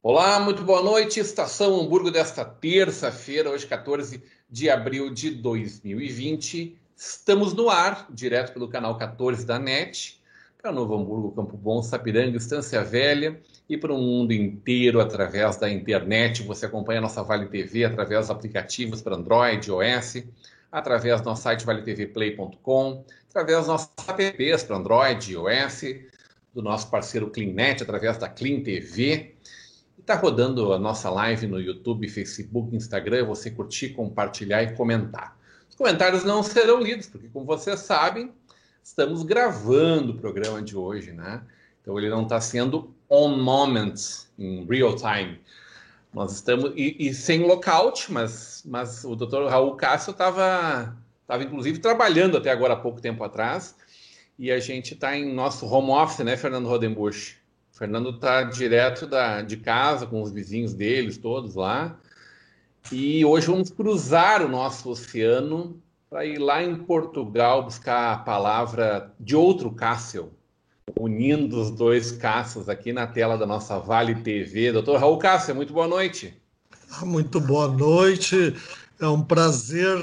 Olá, muito boa noite. Estação Hamburgo desta terça-feira, hoje 14 de abril de 2020. Estamos no ar, direto pelo canal 14 da NET, para Novo Hamburgo, Campo Bom, Sapiranga, Estância Velha e para o mundo inteiro através da internet. Você acompanha a nossa Vale TV através dos aplicativos para Android, iOS, através do nosso site valetvplay.com, através dos nossos apps para Android, iOS, do nosso parceiro CleanNet, através da Clean TV. Está rodando a nossa live no YouTube, Facebook, Instagram. Você curtir, compartilhar e comentar. Os comentários não serão lidos, porque, como vocês sabem, estamos gravando o programa de hoje, né? Então ele não está sendo on moment, em real time. Nós estamos e sem lockout, mas o Dr. Raul Cássio estava inclusive trabalhando até agora há pouco tempo atrás, e a gente está em nosso home office, né, Fernando Rodenbusch? O Fernando está direto de casa com os vizinhos deles, todos lá. E hoje vamos cruzar o nosso oceano para ir lá em Portugal buscar a palavra de outro Cássio, unindo os dois Cássios aqui na tela da nossa Vale TV. Doutor Raul Cássio, muito boa noite. Muito boa noite. É um prazer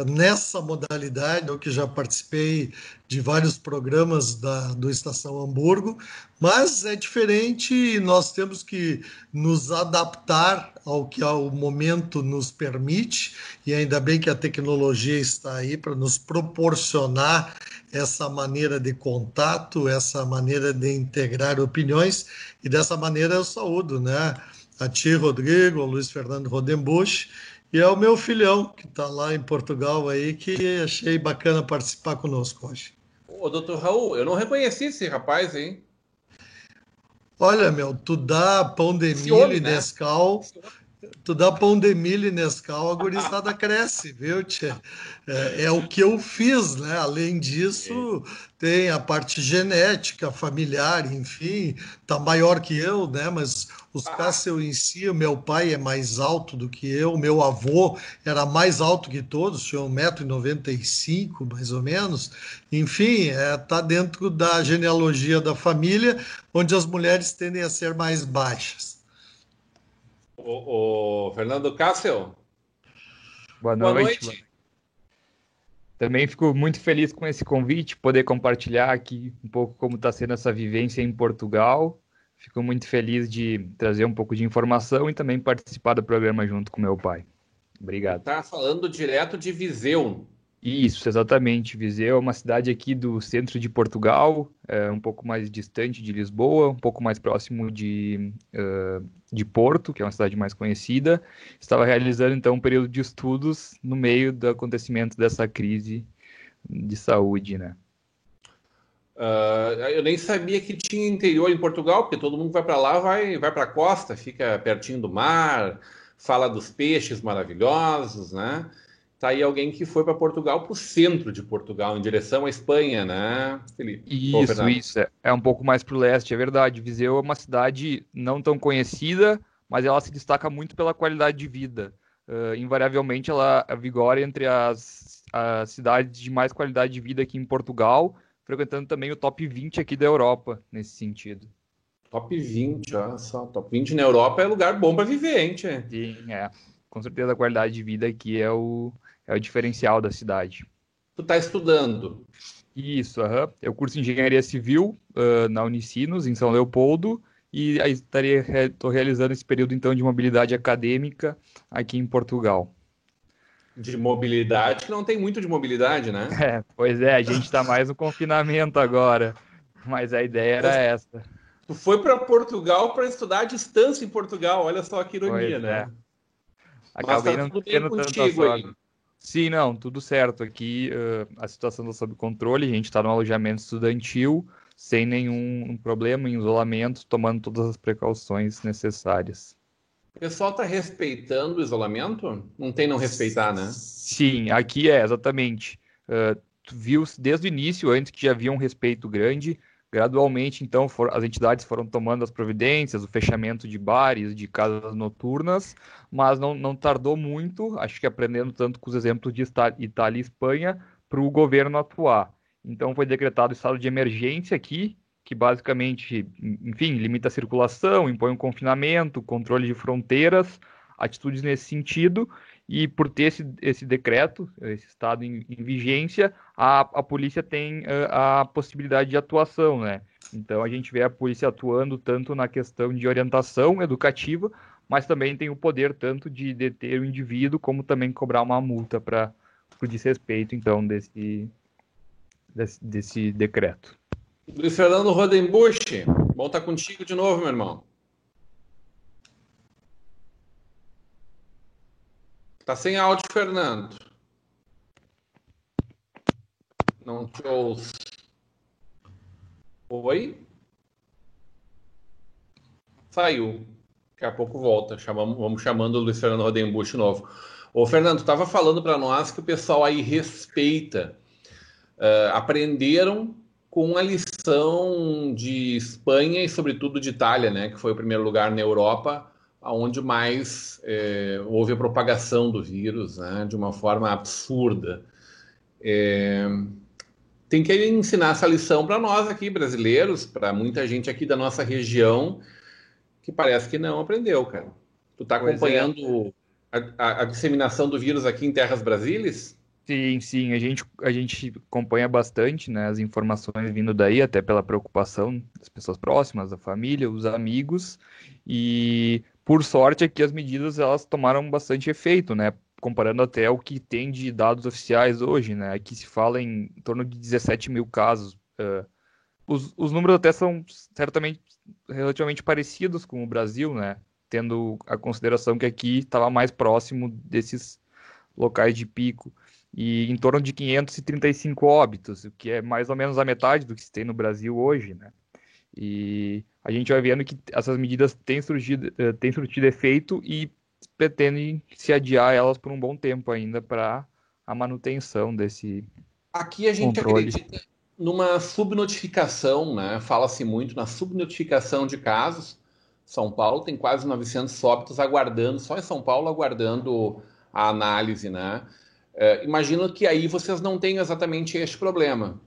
nessa modalidade, eu que já participei de vários programas do Estação Hamburgo, mas é diferente e nós temos que nos adaptar ao que o momento nos permite, e ainda bem que a tecnologia está aí para nos proporcionar essa maneira de contato, essa maneira de integrar opiniões, e dessa maneira eu saúdo, né? A ti, Rodrigo, ao Luiz Fernando Rodenbusch, e ao meu filhão, que está lá em Portugal aí, que achei bacana participar conosco hoje. Ô, doutor Raul, eu não reconheci esse rapaz, hein? Olha, meu, tu dá pão de milho e Nescau, a gurizada cresce, viu, tchê? É o que eu fiz, né? Além disso, tem a parte genética, familiar, enfim, tá maior que eu, né? Mas os Cássio em si, o meu pai é mais alto do que eu, meu avô era mais alto que todos, tinha 1,95 m, mais ou menos. Enfim, tá dentro da genealogia da família, onde as mulheres tendem a ser mais baixas. O Fernando Cássio. Boa noite. Também fico muito feliz com esse convite, poder compartilhar aqui um pouco como está sendo essa vivência em Portugal. Fico muito feliz de trazer um pouco de informação e também participar do programa junto com meu pai. Obrigado. Está falando direto de Viseu. Isso, exatamente. Viseu é uma cidade aqui do centro de Portugal, um pouco mais distante de Lisboa, um pouco mais próximo de Porto, que é uma cidade mais conhecida. Estava realizando, então, um período de estudos no meio do acontecimento dessa crise de saúde, né? Eu nem sabia que tinha interior em Portugal, porque todo mundo vai para lá, vai para a costa, fica pertinho do mar, fala dos peixes maravilhosos, né? Tá aí alguém que foi para Portugal, para o centro de Portugal, em direção à Espanha, né, Felipe? Isso. É um pouco mais para o leste, é verdade. Viseu é uma cidade não tão conhecida, mas ela se destaca muito pela qualidade de vida. Invariavelmente, ela vigora entre as cidades de mais qualidade de vida aqui em Portugal, frequentando também o top 20 aqui da Europa, nesse sentido. Top 20, olha só. Top 20 na Europa é lugar bom para viver, hein, tchê? Sim, com certeza a qualidade de vida aqui é o diferencial da cidade. Tu está estudando? Isso, eu curso Engenharia Civil na Unicinos, em São Leopoldo, e aí estou realizando esse período, então, de mobilidade acadêmica aqui em Portugal. De mobilidade, que não tem muito de mobilidade, né? Pois é, a gente está mais no confinamento agora, mas a ideia era essa. Tu foi para Portugal para estudar à distância em Portugal, olha só que ironia, né? Acabei não tendo tanta sorte. Sim, não, tudo certo. Aqui a situação está sob controle, a gente está no alojamento estudantil, sem nenhum problema, em isolamento, tomando todas as precauções necessárias. O pessoal está respeitando o isolamento? Não tem não respeitar, né? Sim, aqui exatamente. Tu viu desde o início, antes que já havia um respeito grande, gradualmente, então, as entidades foram tomando as providências, o fechamento de bares, de casas noturnas, mas não tardou muito, acho que aprendendo tanto com os exemplos de Itália e Espanha, para o governo atuar. Então, foi decretado estado de emergência aqui, que basicamente, enfim, limita a circulação, impõe um confinamento, controle de fronteiras, atitudes nesse sentido, e por ter esse decreto, esse estado em vigência, a polícia tem a possibilidade de atuação, né? Então a gente vê a polícia atuando tanto na questão de orientação educativa, mas também tem o poder tanto de deter o indivíduo, como também cobrar uma multa para o desrespeito, então, desse decreto. Luiz Fernando Rodenbusch, bom estar contigo de novo, meu irmão. Tá sem áudio, Fernando. Não te ouço. Oi? Saiu. Daqui a pouco volta. Vamos chamando o Luiz Fernando Rodenbusch de novo. Ô, Fernando, estava falando para nós que o pessoal aí respeita. Aprenderam com a lição de Espanha e, sobretudo, de Itália, né? Que foi o primeiro lugar na Europa onde mais houve a propagação do vírus, né, de uma forma absurda. Tem que ensinar essa lição para nós aqui, brasileiros, para muita gente aqui da nossa região, que parece que não aprendeu, cara. Tu está acompanhando a disseminação do vírus aqui em terras brasileiras? Sim, a gente acompanha bastante, né, as informações vindo daí, até pela preocupação das pessoas próximas, da família, os amigos, e por sorte aqui as medidas elas tomaram bastante efeito, né, comparando até o que tem de dados oficiais hoje, né, aqui se fala em torno de 17 mil casos. Os números até são certamente relativamente parecidos com o Brasil, né, tendo a consideração que aqui estava mais próximo desses locais de pico, e em torno de 535 óbitos, o que é mais ou menos a metade do que se tem no Brasil hoje, né? E a gente vai vendo que essas medidas têm surtido efeito e pretendem se adiar elas por um bom tempo ainda para a manutenção desse Aqui a gente controle. acredita numa subnotificação, né? Fala-se muito na subnotificação de casos. São Paulo tem quase 900 óbitos aguardando, só em São Paulo aguardando a análise, né? Imagino que aí vocês não tenham exatamente este problema.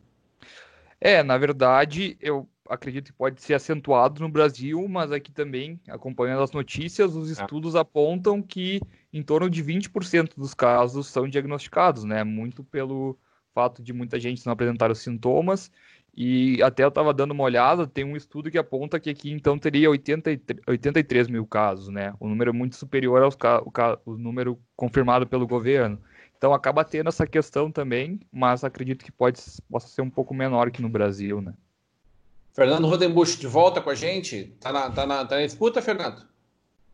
Na verdade, eu acredito que pode ser acentuado no Brasil, mas aqui também, acompanhando as notícias, os estudos apontam que em torno de 20% dos casos são diagnosticados, né? Muito pelo fato de muita gente não apresentar os sintomas, e até eu estava dando uma olhada, tem um estudo que aponta que aqui então teria 83 mil casos, né? Um número muito superior ao número confirmado pelo governo. Então acaba tendo essa questão também, mas acredito que possa ser um pouco menor que no Brasil, né? Fernando Rodenbusch, de volta com a gente? Tá na escuta, Fernando?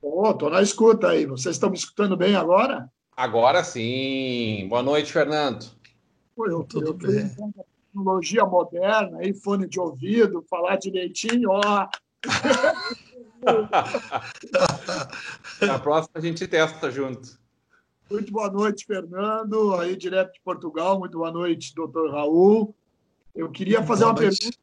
Tô na escuta aí. Vocês estão me escutando bem agora? Agora sim. Boa noite, Fernando. Eu bem. Tecnologia moderna, aí, fone de ouvido, falar direitinho, ó. Na próxima a gente testa junto. Muito boa noite, Fernando, aí direto de Portugal. Muito boa noite, doutor Raul. Eu queria fazer uma pergunta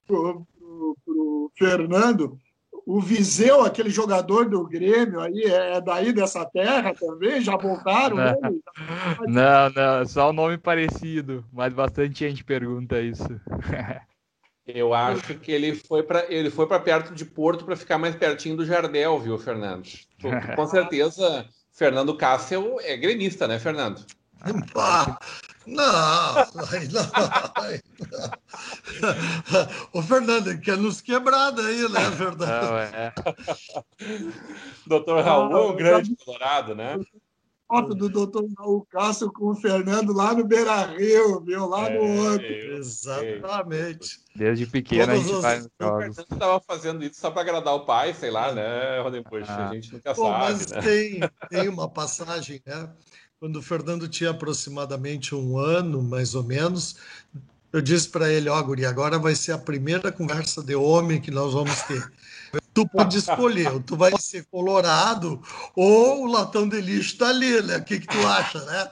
para o Fernando. O Viseu, aquele jogador do Grêmio, aí é daí dessa terra também? Já voltaram? Não, só um nome parecido, mas bastante gente pergunta isso. Eu acho que ele foi para perto de Porto para ficar mais pertinho do Jardel, viu, Fernando? Com certeza, Fernando Cássio é gremista, né, Fernando? Não. O Fernando quer nos quebrar daí, né, Fernando? Doutor Raul é um grande colorado, né? Foto do doutor Raul Cássio com o Fernando lá no Beira-Rio, viu? Lá no outro. Exatamente. Desde pequeno a gente vai nos jogos. O Fernando estava fazendo isso só para agradar o pai, sei lá, né, Rodenbusch? A gente nunca sabe, mas né? Tem uma passagem, né? Quando o Fernando tinha aproximadamente 1 ano, mais ou menos, eu disse para ele, guri, agora vai ser a primeira conversa de homem que nós vamos ter. tu pode escolher, ou tu vai ser colorado ou o latão de lixo está ali, né? O que tu acha, né?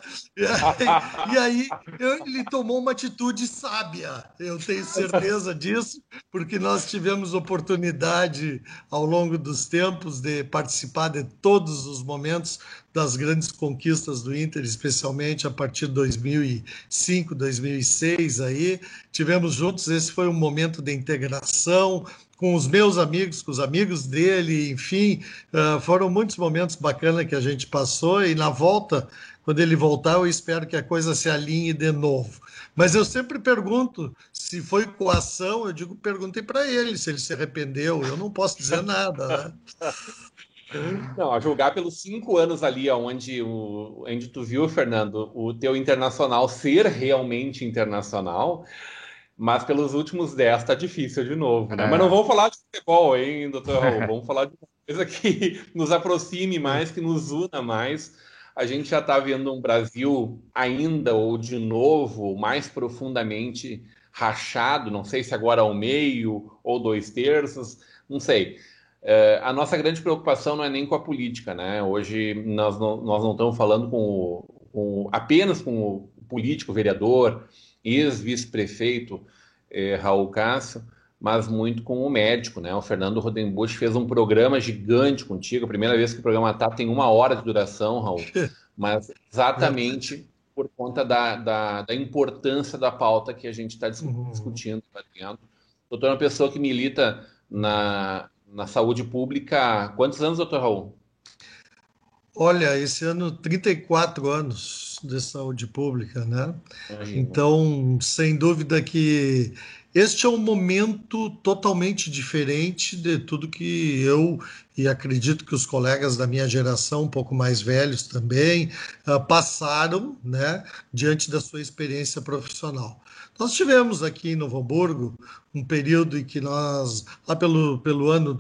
E aí ele tomou uma atitude sábia, eu tenho certeza disso, porque nós tivemos oportunidade ao longo dos tempos de participar de todos os momentos das grandes conquistas do Inter, especialmente a partir de 2005, 2006 aí, tivemos juntos, esse foi um momento de integração com os meus amigos, com os amigos dele, enfim, foram muitos momentos bacanas que a gente passou e na volta, quando ele voltar, eu espero que a coisa se alinhe de novo. Mas eu sempre pergunto se foi coação, eu digo, perguntei para ele se ele se arrependeu, eu não posso dizer nada, né? Não, a julgar pelos 5 anos ali, onde tu viu, Fernando, o teu internacional ser realmente internacional, mas pelos últimos 10 tá difícil de novo, né? Mas não vamos falar de futebol, hein, doutor Raul? Vamos falar de uma coisa que nos aproxime mais, que nos una mais. A gente já está vendo um Brasil ainda, ou de novo, mais profundamente rachado, não sei se agora ao meio ou 2/3, não sei. A nossa grande preocupação não é nem com a política, né? Hoje nós não estamos falando apenas com o político, o vereador, ex-vice-prefeito Raul Cássio, mas muito com o médico, né? O Fernando Rodenbusch fez um programa gigante contigo, a primeira vez que o programa tem 1 hora de duração, Raul, mas exatamente por conta da importância da pauta que a gente está discutindo lá dentro. O doutor é uma pessoa que milita na saúde pública. Quantos anos, doutor Raul? Olha, esse ano 34 anos de saúde pública, né? Então, sem dúvida que este é um momento totalmente diferente de tudo que eu e acredito que os colegas da minha geração, um pouco mais velhos também, passaram, né, diante da sua experiência profissional. Nós tivemos aqui em Novo Hamburgo um período em que nós, lá pelo ano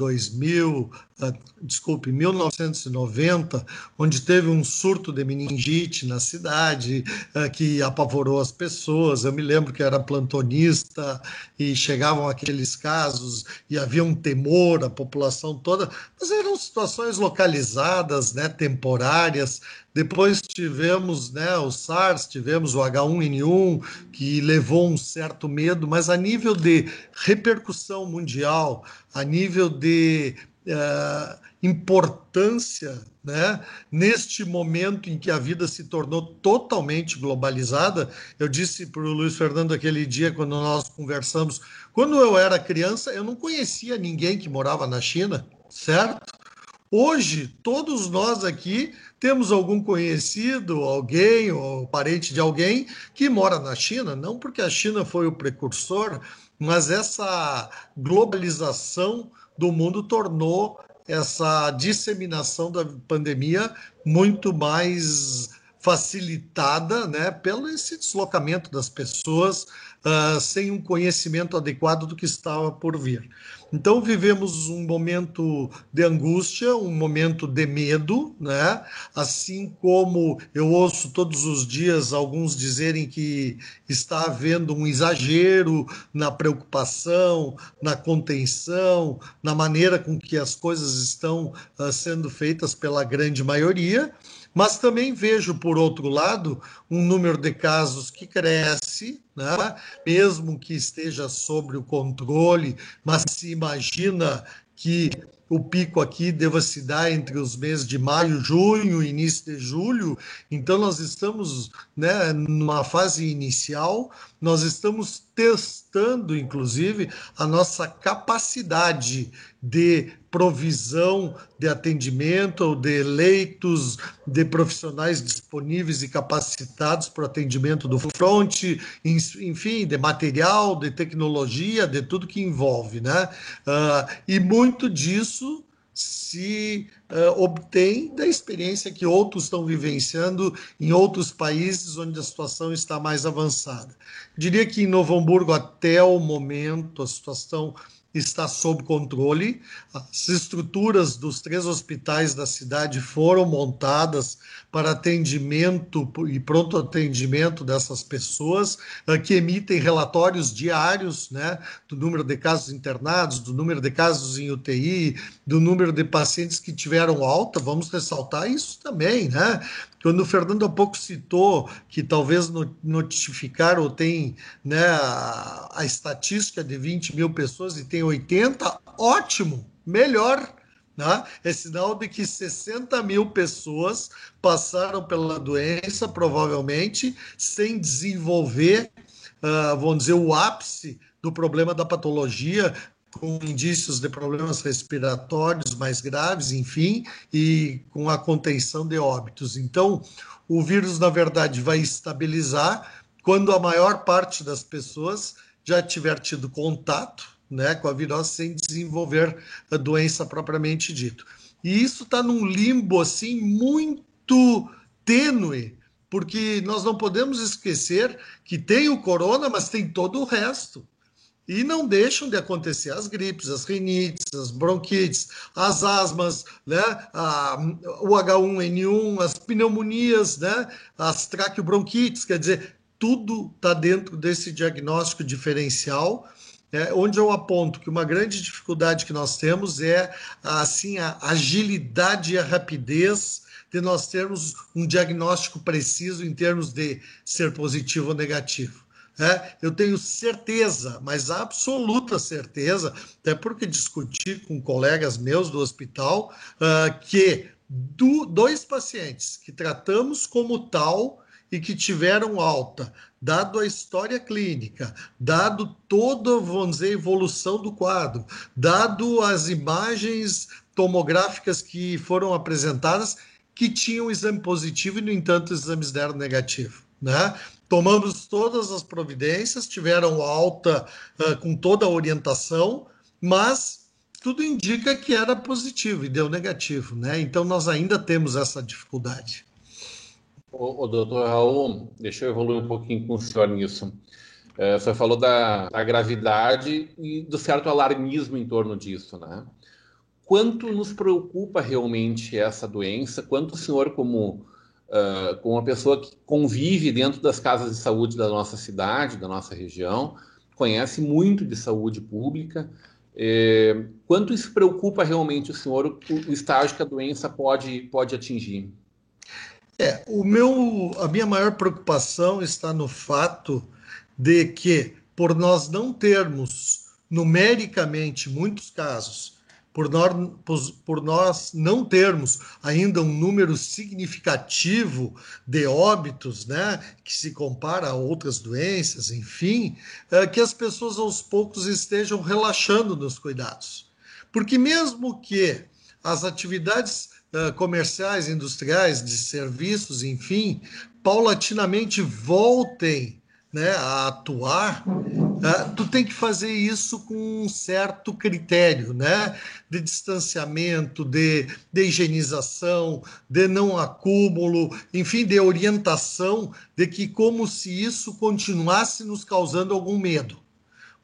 1990, onde teve um surto de meningite na cidade, que apavorou as pessoas. Eu me lembro que era plantonista e chegavam aqueles casos e havia um temor, a população toda, mas eram situações localizadas, né, temporárias. Depois tivemos, né, o SARS, tivemos o H1N1, que levou um certo medo, mas a nível de repercussão mundial, a nível de importância, né, neste momento em que a vida se tornou totalmente globalizada. Eu disse para o Luiz Fernando aquele dia, quando nós conversamos, quando eu era criança, eu não conhecia ninguém que morava na China, certo? Hoje, todos nós aqui temos algum conhecido, alguém ou parente de alguém que mora na China, não porque a China foi o precursor, mas essa globalização do mundo tornou essa disseminação da pandemia muito mais facilitada, né, pelo esse deslocamento das pessoas sem um conhecimento adequado do que estava por vir. Então vivemos um momento de angústia, um momento de medo, né? Assim como eu ouço todos os dias alguns dizerem que está havendo um exagero na preocupação, na contenção, na maneira com que as coisas estão sendo feitas pela grande maioria. Mas também vejo, por outro lado, um número de casos que cresce, né? Mesmo que esteja sob o controle, mas se imagina que o pico aqui deva se dar entre os meses de maio, junho, início de julho. Então, nós estamos, né, numa fase inicial, nós estamos testando, inclusive, a nossa capacidade de provisão de atendimento, de leitos, de profissionais disponíveis e capacitados para o atendimento do front, enfim, de material, de tecnologia, de tudo que envolve, né? E muito disso se obtém da experiência que outros estão vivenciando em outros países onde a situação está mais avançada. Diria que em Novo Hamburgo, até o momento, a situação está sob controle. As estruturas dos 3 hospitais da cidade foram montadas para atendimento e pronto atendimento dessas pessoas, que emitem relatórios diários, né, do número de casos internados, do número de casos em UTI, do número de pacientes que tiveram alta. Vamos ressaltar isso também, né? Quando o Fernando há pouco citou que talvez notificaram ou tem, né, a estatística de 20 mil pessoas e tem 80, ótimo, melhor. Né? É sinal de que 60 mil pessoas passaram pela doença, provavelmente, sem desenvolver, vamos dizer, o ápice do problema da patologia, com indícios de problemas respiratórios mais graves, enfim, e com a contenção de óbitos. Então, o vírus, na verdade, vai estabilizar quando a maior parte das pessoas já tiver tido contato, né, com a virose sem desenvolver a doença propriamente dito. E isso está num limbo, assim, muito tênue, porque nós não podemos esquecer que tem o corona, mas tem todo o resto. E não deixam de acontecer as gripes, as rinites, as bronquites, as asmas, né? O H1N1, as pneumonias, né? As traqueobronquites, quer dizer, tudo está dentro desse diagnóstico diferencial, onde eu aponto que uma grande dificuldade que nós temos é assim, a agilidade e a rapidez de nós termos um diagnóstico preciso em termos de ser positivo ou negativo. Eu tenho certeza, mas absoluta certeza, até porque discuti com colegas meus do hospital, que 2 pacientes que tratamos como tal e que tiveram alta, dado a história clínica, dado toda, vamos dizer, a evolução do quadro, dado as imagens tomográficas que foram apresentadas, que tinham exame positivo e, no entanto, os exames deram negativo, né? Tomamos todas as providências, tiveram alta com toda a orientação, mas tudo indica que era positivo e deu negativo, né? Então, nós ainda temos essa dificuldade. O doutor Raul, deixa eu evoluir um pouquinho com o senhor nisso. O senhor falou da gravidade e do certo alarmismo em torno disso, né? Quanto nos preocupa realmente essa doença? Quanto o senhor, como uma pessoa que convive dentro das casas de saúde da nossa cidade, da nossa região, conhece muito de saúde pública, quanto isso preocupa realmente o senhor, o estágio que a doença pode atingir? A minha maior preocupação está no fato de que, por nós não termos numericamente muitos casos, por nós não termos ainda um número significativo de óbitos, né, que se compara a outras doenças, enfim, que as pessoas aos poucos estejam relaxando nos cuidados. Porque mesmo que as atividades comerciais, industriais, de serviços, enfim, paulatinamente voltem, né, a atuar, tu tem que fazer isso com um certo critério, né, de distanciamento, de higienização, de não acúmulo, enfim, de orientação, de que como se isso continuasse nos causando algum medo.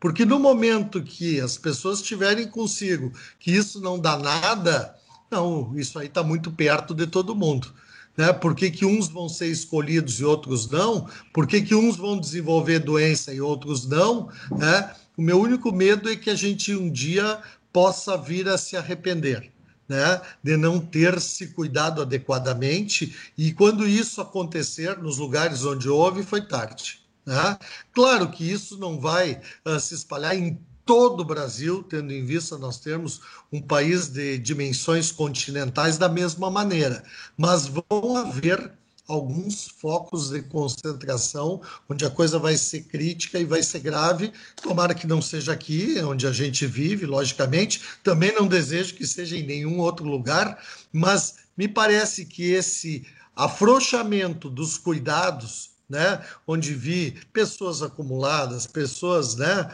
Porque no momento que as pessoas tiverem consigo que isso não dá nada, não, isso aí está muito perto de todo mundo. Né? Por que uns vão ser escolhidos e outros não? Por que uns vão desenvolver doença e outros não? Né? O meu único medo é que a gente um dia possa vir a se arrepender, né? De não ter se cuidado adequadamente, e quando isso acontecer nos lugares onde houve, foi tarde. Né? Claro que isso não vai se espalhar em todo o Brasil, tendo em vista nós termos um país de dimensões continentais da mesma maneira, mas vão haver alguns focos de concentração onde a coisa vai ser crítica e vai ser grave. Tomara que não seja aqui, onde a gente vive, logicamente. Também não desejo que seja em nenhum outro lugar, mas me parece que esse afrouxamento dos cuidados, né, onde vi pessoas acumuladas, pessoas, né,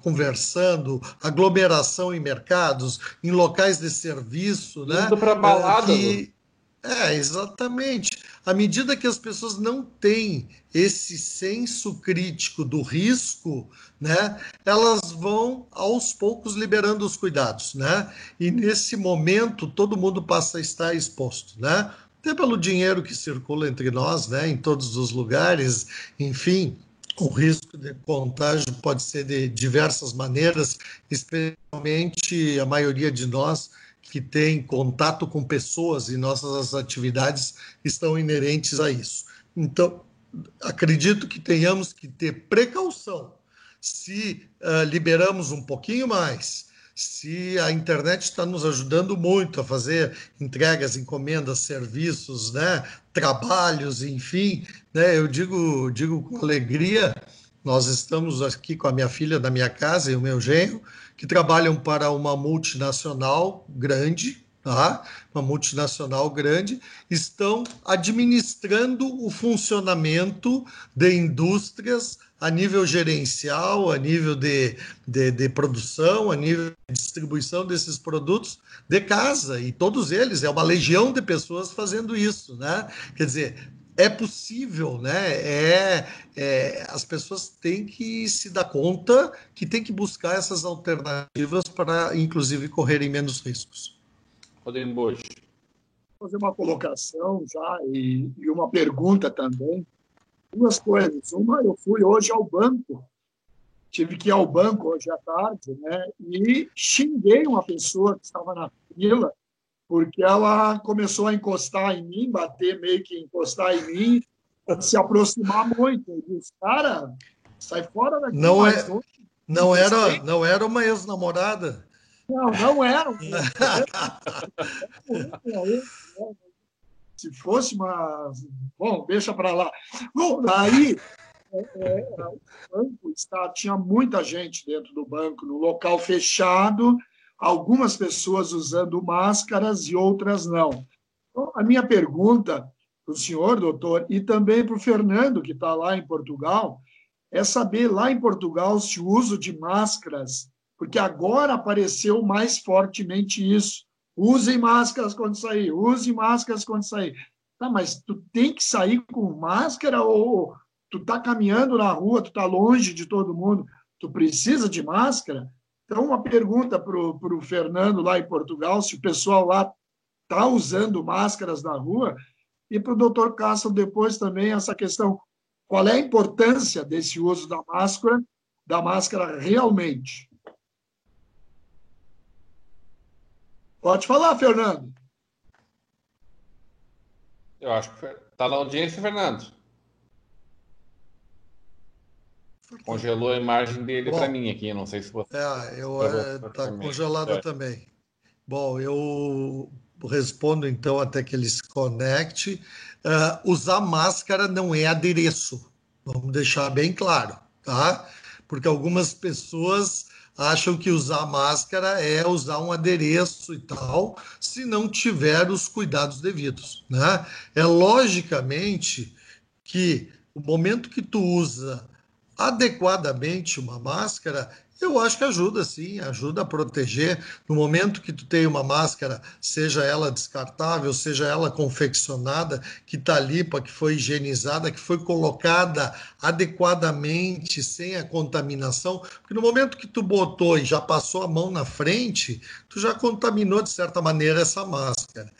conversando, aglomeração em mercados, em locais de serviço, né? Indo para balada. Exatamente. à medida que as pessoas não têm esse senso crítico do risco, né, elas vão aos poucos liberando os cuidados, né? E nesse momento todo mundo passa a estar exposto, né? Até pelo dinheiro que circula entre nós, né, em todos os lugares, enfim, o risco de contágio pode ser de diversas maneiras, especialmente a maioria de nós que tem contato com pessoas e nossas atividades estão inerentes a isso. Então, acredito que tenhamos que ter precaução. Se liberamos um pouquinho mais, se a internet está nos ajudando muito a fazer entregas, encomendas, serviços, né, trabalhos, enfim, né, eu digo com alegria, nós estamos aqui com a minha filha da minha casa e o meu genro, que trabalham para uma multinacional grande, tá? Uma multinacional grande, estão administrando o funcionamento de indústrias a nível gerencial, a nível de produção, a nível de distribuição desses produtos de casa, e todos eles, é uma legião de pessoas fazendo isso, né? Quer dizer, é possível, né? As pessoas têm que se dar conta que tem que buscar essas alternativas para, inclusive, correrem menos riscos. Rodrigo Bosch. Vou fazer uma colocação já e uma pergunta também. Duas coisas. Uma, eu fui hoje ao banco, tive que ir ao banco hoje à tarde, né? E xinguei uma pessoa que estava na fila, porque ela começou a encostar em mim, bater, meio que encostar em mim, se aproximar muito. Eu disse, cara, sai fora daqui. Não era uma ex-namorada? Não era. Se fosse uma... Bom, deixa para lá. Bom, daí o banco tinha muita gente dentro do banco, no local fechado, algumas pessoas usando máscaras e outras não. Então, a minha pergunta para o senhor, doutor, e também para o Fernando, que está lá em Portugal, é saber lá em Portugal se o uso de máscaras, porque agora apareceu mais fortemente isso. Usem máscaras quando sair, usem máscaras quando sair. Tá, mas tu tem que sair com máscara ou tu está caminhando na rua, tu está longe de todo mundo, tu precisa de máscara? Então, uma pergunta para o Fernando lá em Portugal, se o pessoal lá está usando máscaras na rua, e para o doutor Castro depois também essa questão, qual é a importância desse uso da máscara realmente? Pode falar, Fernando. Eu acho que está na audiência, Fernando. Congelou a imagem dele para mim aqui, não sei se você... Está congelada também. Bom, eu respondo então até que ele se conecte. Usar máscara não é adereço, vamos deixar bem claro, tá? Porque algumas pessoas acham que usar máscara é usar um adereço e tal, se não tiver os cuidados devidos, né? É logicamente que o momento que tu usa adequadamente uma máscara, eu acho que ajuda sim, ajuda a proteger. No momento que tu tem uma máscara, seja ela descartável, seja ela confeccionada, que está limpa, que foi higienizada, que foi colocada adequadamente, sem a contaminação, porque no momento que tu botou e já passou a mão na frente, tu já contaminou de certa maneira essa máscara.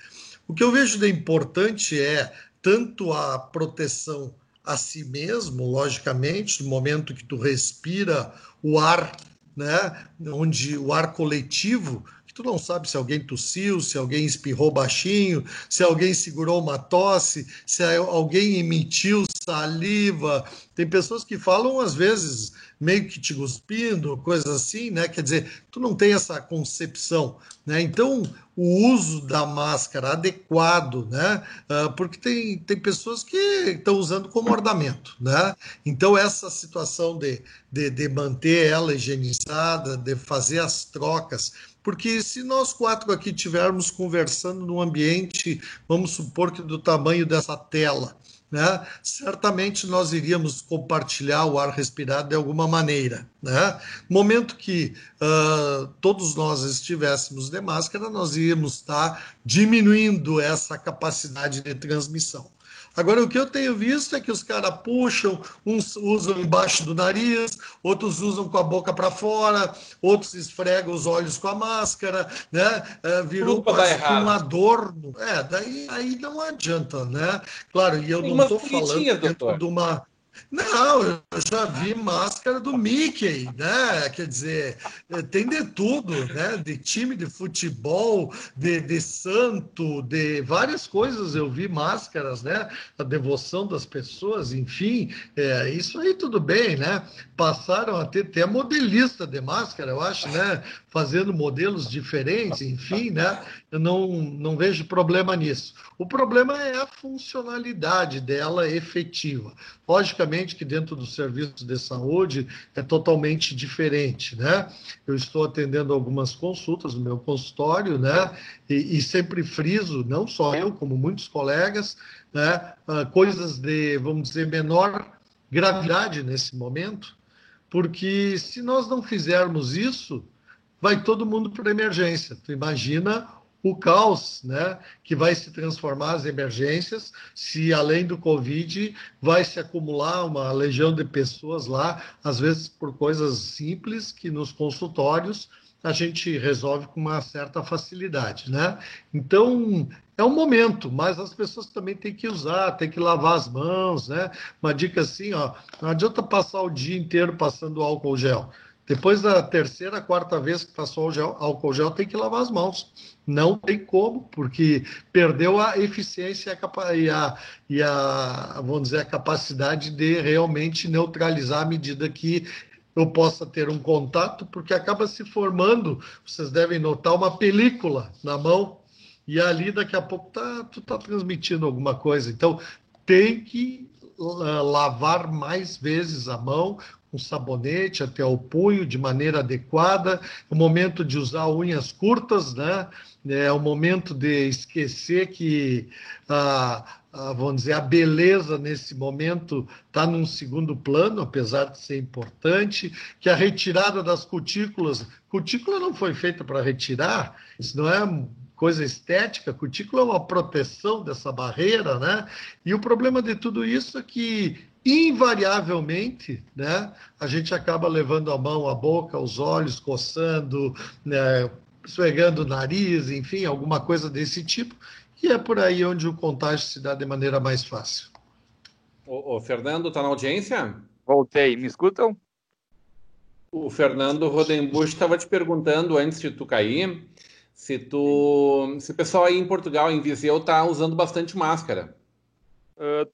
O que eu vejo de importante é tanto a proteção a si mesmo, logicamente, no momento que tu respira o ar, né, onde o ar coletivo, que tu não sabe se alguém tossiu, se alguém espirrou baixinho, se alguém segurou uma tosse, se alguém emitiu saliva. Tem pessoas que falam, às vezes, meio que te cuspindo, coisas assim, né? Quer dizer, tu não tem essa concepção, né? Então, o uso da máscara adequado, né? Porque tem pessoas que estão usando como ornamento, né? Então, essa situação de manter ela higienizada, de fazer as trocas, porque se nós quatro aqui estivermos conversando num ambiente, vamos supor que do tamanho dessa tela, né? Certamente nós iríamos compartilhar o ar respirado de alguma maneira, né? No momento que todos nós estivéssemos de máscara, nós iríamos estar diminuindo essa capacidade de transmissão. Agora, o que eu tenho visto é que os caras puxam, uns usam embaixo do nariz, outros usam com a boca para fora, outros esfregam os olhos com a máscara, né? Virou Tudo para dar quase que um errado. adorno. Daí aí não adianta, né? Claro, e eu Tem não umas estou falando bonitinhas, dentro doutor. de uma. Não, eu já vi máscara do Mickey, né? Quer dizer, tem de tudo, né? De time de futebol, de santo, de várias coisas eu vi máscaras, né? A devoção das pessoas, enfim, isso aí tudo bem, né? Passaram a ter até modelista de máscara, eu acho, né? Fazendo modelos diferentes, enfim, né? Eu não vejo problema nisso. O problema é a funcionalidade dela efetiva. Logicamente que dentro do serviço de saúde é totalmente diferente, né? Eu estou atendendo algumas consultas no meu consultório, né? E sempre friso, não só eu, como muitos colegas, né? Coisas de, vamos dizer, menor gravidade nesse momento, porque se nós não fizermos isso, vai todo mundo para a emergência. Tu imagina o caos, né, que vai se transformar as emergências, se além do Covid vai se acumular uma legião de pessoas lá, às vezes por coisas simples que nos consultórios a gente resolve com uma certa facilidade, né? Então, é um momento, mas as pessoas também têm que usar, têm que lavar as mãos, né? Uma dica assim, ó, não adianta passar o dia inteiro passando álcool gel. Depois da terceira, quarta vez que passou álcool gel, tem que lavar as mãos. Não tem como, porque perdeu a eficiência vamos dizer, a capacidade de realmente neutralizar à medida que eu possa ter um contato, porque acaba se formando, vocês devem notar, uma película na mão, e ali daqui a pouco tu tá transmitindo alguma coisa. Então, tem que lavar mais vezes a mão, com sabonete até o punho, de maneira adequada. É o momento de usar unhas curtas, né? É o momento de esquecer que vamos dizer, a beleza nesse momento está num segundo plano, apesar de ser importante, que a retirada das cutícula não foi feita para retirar, isso não é coisa estética, cutícula é uma proteção dessa barreira, né? E o problema de tudo isso é que invariavelmente, né, a gente acaba levando a mão à boca, aos olhos, coçando, né, esfregando o nariz, enfim, alguma coisa desse tipo, e é por aí onde o contágio se dá de maneira mais fácil. Ô, Fernando, tá na audiência? Voltei, me escutam? O Fernando Rodenbusch estava te perguntando antes de tu cair se o pessoal aí em Portugal, em Viseu, tá usando bastante máscara.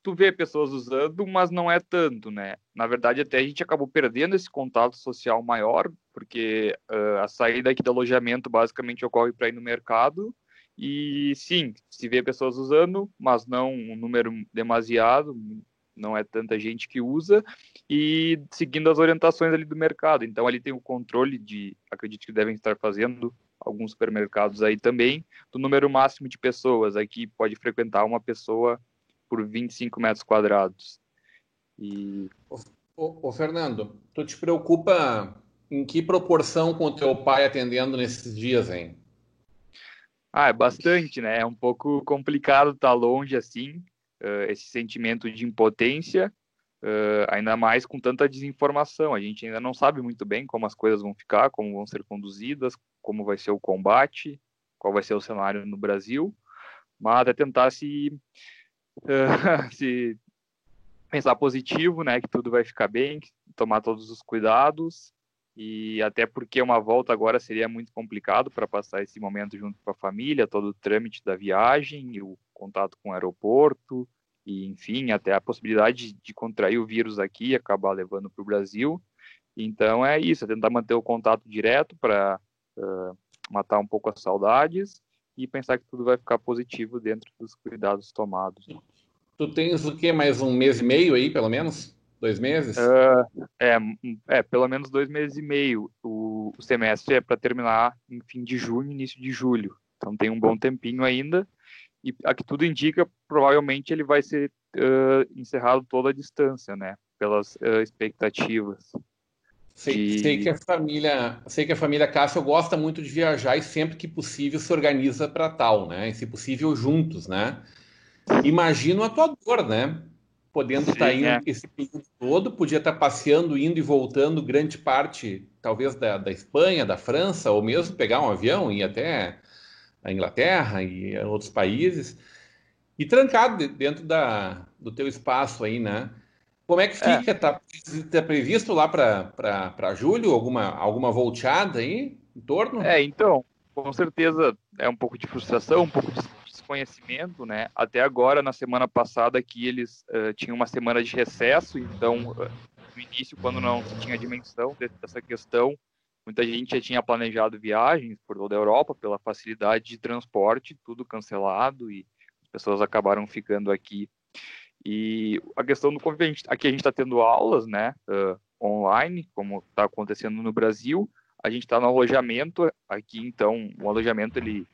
Tu vê pessoas usando, mas não é tanto, né? Na verdade, até a gente acabou perdendo esse contato social maior, porque a saída aqui do alojamento basicamente ocorre para ir no mercado. E sim, se vê pessoas usando, mas não um número demasiado, não é tanta gente que usa, e seguindo as orientações ali do mercado. Então ali tem o controle acredito que devem estar fazendo alguns supermercados aí também, do número máximo de pessoas. Aqui pode frequentar uma pessoa por 25 metros quadrados. Ô, Fernando, tu te preocupa em que proporção com o teu pai atendendo nesses dias, hein? É bastante, né? É um pouco complicado estar longe assim, esse sentimento de impotência, ainda mais com tanta desinformação. A gente ainda não sabe muito bem como as coisas vão ficar, como vão ser conduzidas, como vai ser o combate, qual vai ser o cenário no Brasil, mas é tentar se pensar positivo, né? Que tudo vai ficar bem, tomar todos os cuidados. E até porque uma volta agora seria muito complicado para passar esse momento junto com a família, todo o trâmite da viagem, e o contato com o aeroporto, e enfim, até a possibilidade de contrair o vírus aqui e acabar levando para o Brasil. Então é isso, é tentar manter o contato direto para matar um pouco as saudades e pensar que tudo vai ficar positivo dentro dos cuidados tomados. Tu tens o quê? Mais um mês e meio aí, pelo menos? 2 meses? Pelo menos 2 meses e meio. O semestre é para terminar em fim de junho, início de julho. Então tem um bom tempinho ainda. E a que tudo indica, provavelmente ele vai ser encerrado toda a distância, né? Pelas expectativas. Sei que a família Cássio gosta muito de viajar e sempre que possível se organiza para tal, né? E se possível juntos, né? Imagina o atuador, né? Podendo estar indo esse período todo, podia estar passeando, indo e voltando grande parte, talvez, da Espanha, da França, ou mesmo pegar um avião e ir até a Inglaterra e a outros países, e trancado dentro do teu espaço aí, né? Como é que fica? Tá previsto lá para julho alguma volteada aí em torno? Então, com certeza é um pouco de frustração, um pouco de desconhecimento, né? Até agora, na semana passada, aqui eles tinham uma semana de recesso, então, no início, quando não se tinha dimensão dessa questão, muita gente já tinha planejado viagens por toda a Europa, pela facilidade de transporte, tudo cancelado, e as pessoas acabaram ficando aqui. E a questão do convívio, aqui a gente está tendo aulas, né, online, como está acontecendo no Brasil. A gente está no alojamento aqui, então o alojamento ele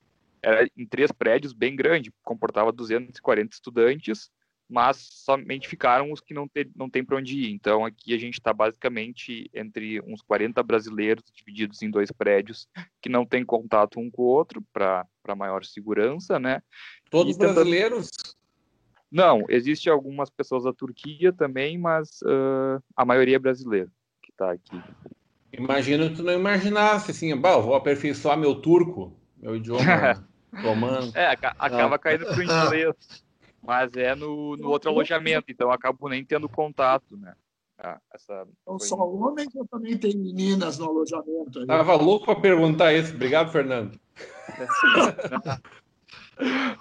era em 3 prédios, bem grande, comportava 240 estudantes, mas somente ficaram os que não tem para onde ir. Então aqui a gente está basicamente entre uns 40 brasileiros divididos em 2 prédios que não tem contato um com o outro para maior segurança, né? Todos brasileiros? Não, existe algumas pessoas da Turquia também, mas a maioria é brasileira que está aqui. Imagino que tu não imaginasse assim, vou aperfeiçoar meu turco, meu idioma romano. Acaba caindo para o inglês, mas é no outro alojamento, então eu acabo nem tendo contato, né? Então, só homens ou também tem meninas no alojamento? Aí? Tava louco para perguntar isso. Obrigado, Fernando.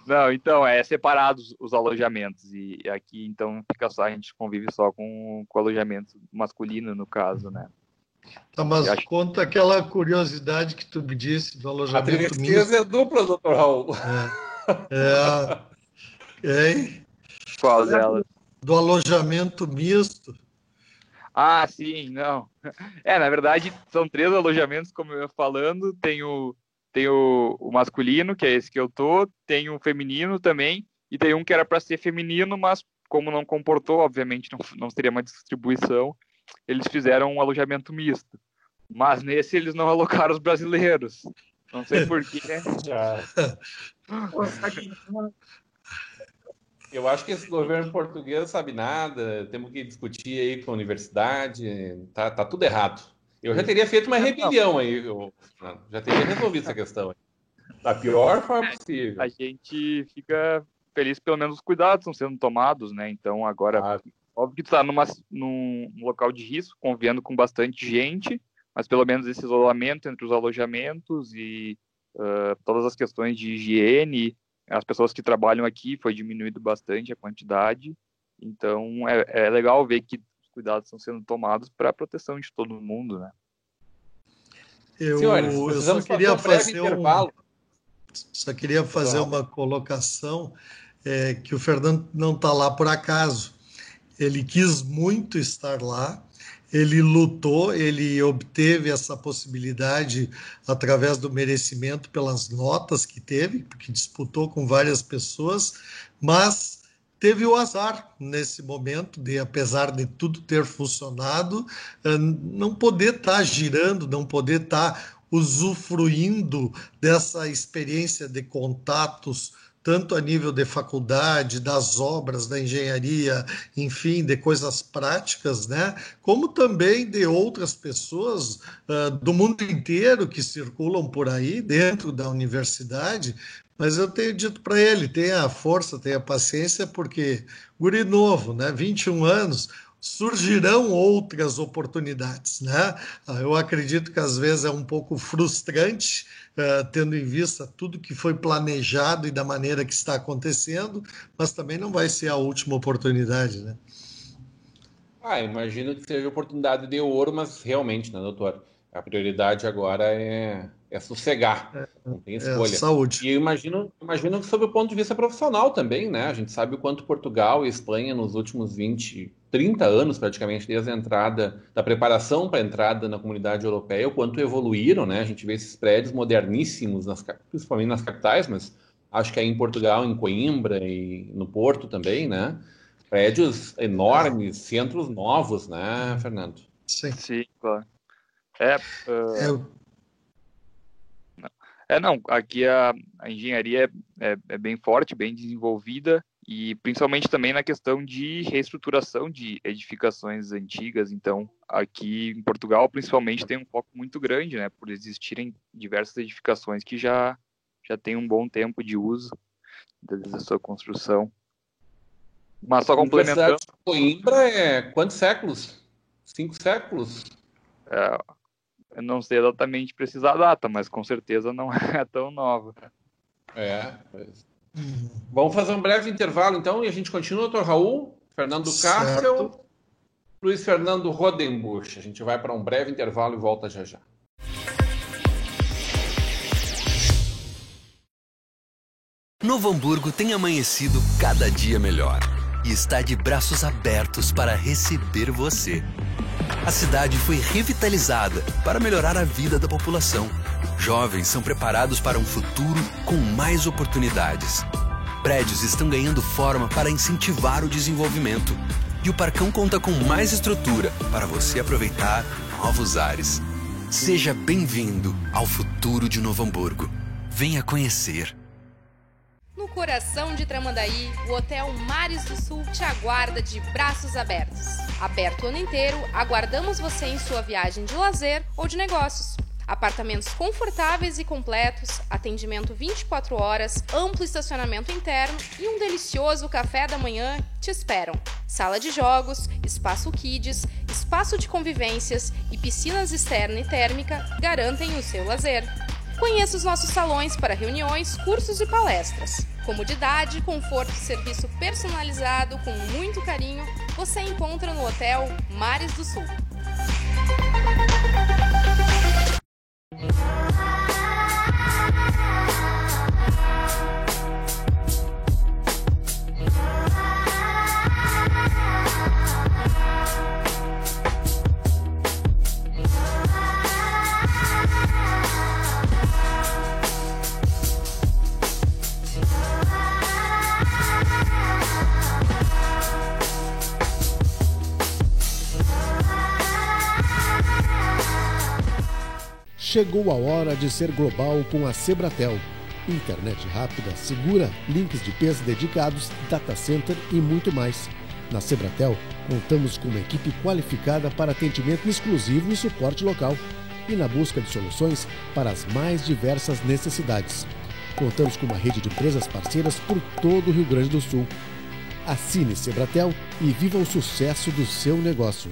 Não, então, separados os alojamentos, e aqui, então, a gente convive só com o alojamento masculino, no caso, né? Tá, mas conta aquela curiosidade que tu me disse do alojamento misto. A tristeza é dupla, doutor Raul. Hein? Qual delas? Do alojamento misto. Ah, sim, não. Na verdade, são 3 alojamentos, como eu ia falando, tem o masculino, que é esse que eu tô, tem o feminino também, e tem um que era para ser feminino, mas como não comportou, obviamente não seria uma distribuição, eles fizeram um alojamento misto. Mas nesse eles não alocaram os brasileiros. Não sei porquê. Eu acho que esse governo português não sabe nada, temos que discutir aí com a universidade, tá tudo errado. Eu já teria feito uma rebelião aí, já teria resolvido essa questão aí. Da pior forma possível. A gente fica feliz, pelo menos os cuidados estão sendo tomados, né? Então agora, óbvio que tu tá num local de risco, convivendo com bastante gente, mas pelo menos esse isolamento entre os alojamentos e todas as questões de higiene, as pessoas que trabalham aqui foi diminuído bastante a quantidade. Então é legal ver que os cuidados estão sendo tomados para a proteção de todo mundo, né? Senhores, eu só queria fazer intervalo. Só queria fazer uma colocação, que o Fernando não está lá por acaso. Ele quis muito estar lá, ele lutou, ele obteve essa possibilidade através do merecimento pelas notas que teve, porque disputou com várias pessoas, mas teve o azar nesse momento de, apesar de tudo ter funcionado, não poder estar girando, não poder estar usufruindo dessa experiência de contatos, tanto a nível de faculdade, das obras, da engenharia, enfim, de coisas práticas, né? Como também de outras pessoas do mundo inteiro que circulam por aí dentro da universidade. Mas eu tenho dito para ele, tenha a força, tenha a paciência, porque guri novo, né? 21 anos, surgirão outras oportunidades, né? Eu acredito que às vezes é um pouco frustrante, tendo em vista tudo que foi planejado e da maneira que está acontecendo, mas também não vai ser a última oportunidade, né? Imagino que seja oportunidade de ouro, mas realmente, né, doutor? A prioridade agora é sossegar, não tem escolha. Saúde. E eu imagino que sob o ponto de vista profissional também, né? A gente sabe o quanto Portugal e Espanha nos últimos 20, 30 anos, praticamente, desde a entrada, da preparação para a entrada na comunidade europeia, o quanto evoluíram, né? A gente vê esses prédios moderníssimos, principalmente nas capitais, mas acho que aí em Portugal, em Coimbra e no Porto também, né? Prédios enormes, centros novos, né, Fernando? Sim, claro. Não, aqui a engenharia é bem forte, bem desenvolvida, e principalmente também na questão de reestruturação de edificações antigas. Então, aqui em Portugal, principalmente, tem um foco muito grande, né, por existirem diversas edificações que já têm um bom tempo de uso desde a sua construção. Mas só complementando... Coimbra é quantos séculos? 5 séculos? Eu não sei exatamente precisar a data, mas com certeza não é tão nova. Pois. Vamos fazer um breve intervalo, então, e a gente continua, doutor Raul, Fernando Kassel, Luiz Fernando Rodenbusch. A gente vai para um breve intervalo e volta já já. Novo Hamburgo tem amanhecido cada dia melhor e está de braços abertos para receber você. A cidade foi revitalizada para melhorar a vida da população. Jovens são preparados para um futuro com mais oportunidades. Prédios estão ganhando forma para incentivar o desenvolvimento. E o Parcão conta com mais estrutura para você aproveitar novos ares. Seja bem-vindo ao futuro de Novo Hamburgo. Venha conhecer. No coração de Tramandaí, o Hotel Mares do Sul te aguarda de braços abertos. Aberto o ano inteiro, aguardamos você em sua viagem de lazer ou de negócios. Apartamentos confortáveis e completos, atendimento 24 horas, amplo estacionamento interno e um delicioso café da manhã te esperam. Sala de jogos, espaço kids, espaço de convivências e piscinas externa e térmica garantem o seu lazer. Conheça os nossos salões para reuniões, cursos e palestras. Comodidade, conforto e serviço personalizado com muito carinho você encontra no Hotel Mares do Sul. Chegou a hora de ser global com a Sebratel. Internet rápida, segura, links de peso dedicados, data center e muito mais. Na Sebratel, contamos com uma equipe qualificada para atendimento exclusivo e suporte local e na busca de soluções para as mais diversas necessidades. Contamos com uma rede de empresas parceiras por todo o Rio Grande do Sul. Assine Sebratel e viva o sucesso do seu negócio.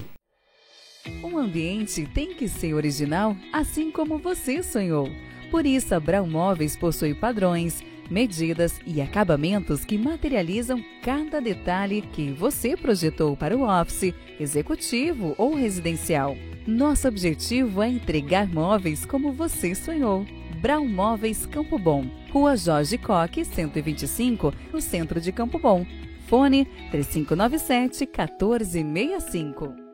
Um ambiente tem que ser original, assim como você sonhou. Por isso, a Brau Móveis possui padrões, medidas e acabamentos que materializam cada detalhe que você projetou para o office, executivo ou residencial. Nosso objetivo é entregar móveis como você sonhou. Brau Móveis Campo Bom, Rua Jorge Coque, 125, no centro de Campo Bom. Fone 3597-1465.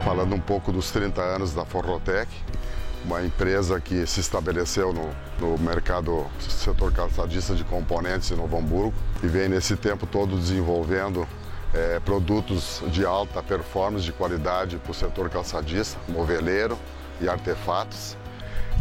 Falando um pouco dos 30 anos da Forrotec, uma empresa que se estabeleceu no mercado setor calçadista de componentes em Novo Hamburgo e vem nesse tempo todo desenvolvendo produtos de alta performance, de qualidade para o setor calçadista, moveleiro e artefatos.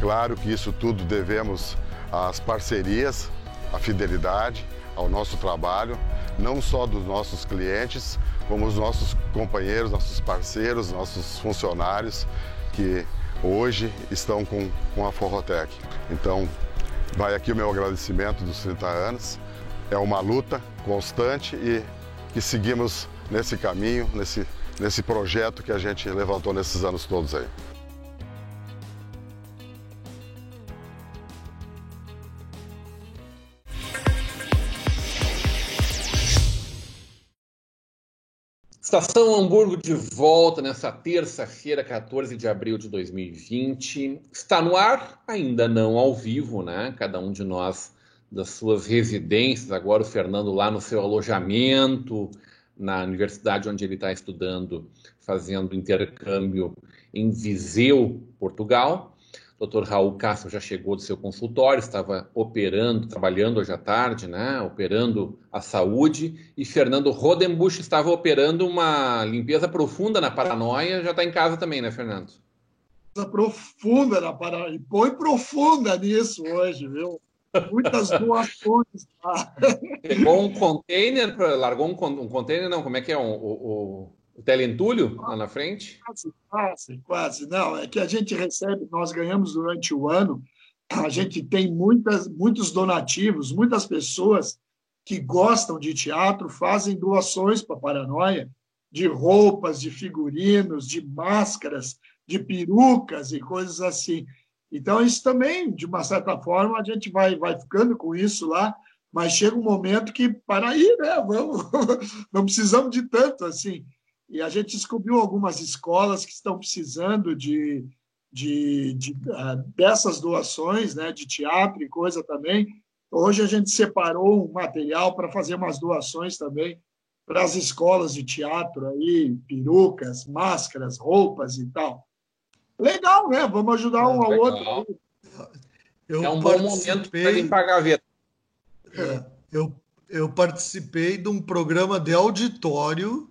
Claro que isso tudo devemos às parcerias, à fidelidade, ao nosso trabalho, não só dos nossos clientes, como os nossos companheiros, nossos parceiros, nossos funcionários que hoje estão com a Forrotec. Então, vai aqui o meu agradecimento dos 30 anos. É uma luta constante e que seguimos nesse caminho, nesse projeto que a gente levantou nesses anos todos aí. Estação Hamburgo de volta nessa terça-feira, 14 de abril de 2020. Está no ar, ainda não ao vivo, né? Cada um de nós das suas residências. Agora o Fernando lá no seu alojamento, na universidade onde ele está estudando, fazendo intercâmbio em Viseu, Portugal. O Dr. Raul Kassel já chegou do seu consultório, estava operando, trabalhando hoje à tarde, né? Operando a saúde. E Fernando Rodenbusch estava operando uma limpeza profunda na paranoia. Já está em casa também, né, Fernando? profunda na Paraná. E põe profunda nisso hoje, viu? Muitas doações. Pegou um container, largou um container, não, como é que é? O teleentulho lá na frente? Quase. Não, é que a gente recebe, nós ganhamos durante o ano, a gente tem muitos donativos, muitas pessoas que gostam de teatro fazem doações para a Paranoia, de roupas, de figurinos, de máscaras, de perucas e coisas assim. Então, isso também, de uma certa forma, a gente vai ficando com isso lá, mas chega um momento que, para aí, né? Não precisamos de tanto assim. E a gente descobriu algumas escolas que estão precisando dessas doações, né, de teatro e coisa também. Hoje a gente separou um material para fazer umas doações também para as escolas de teatro, aí, perucas, máscaras, roupas e tal. Legal, né? Vamos ajudar um ao outro. É um bom momento para limpar a gaveta. Eu participei de um programa de auditório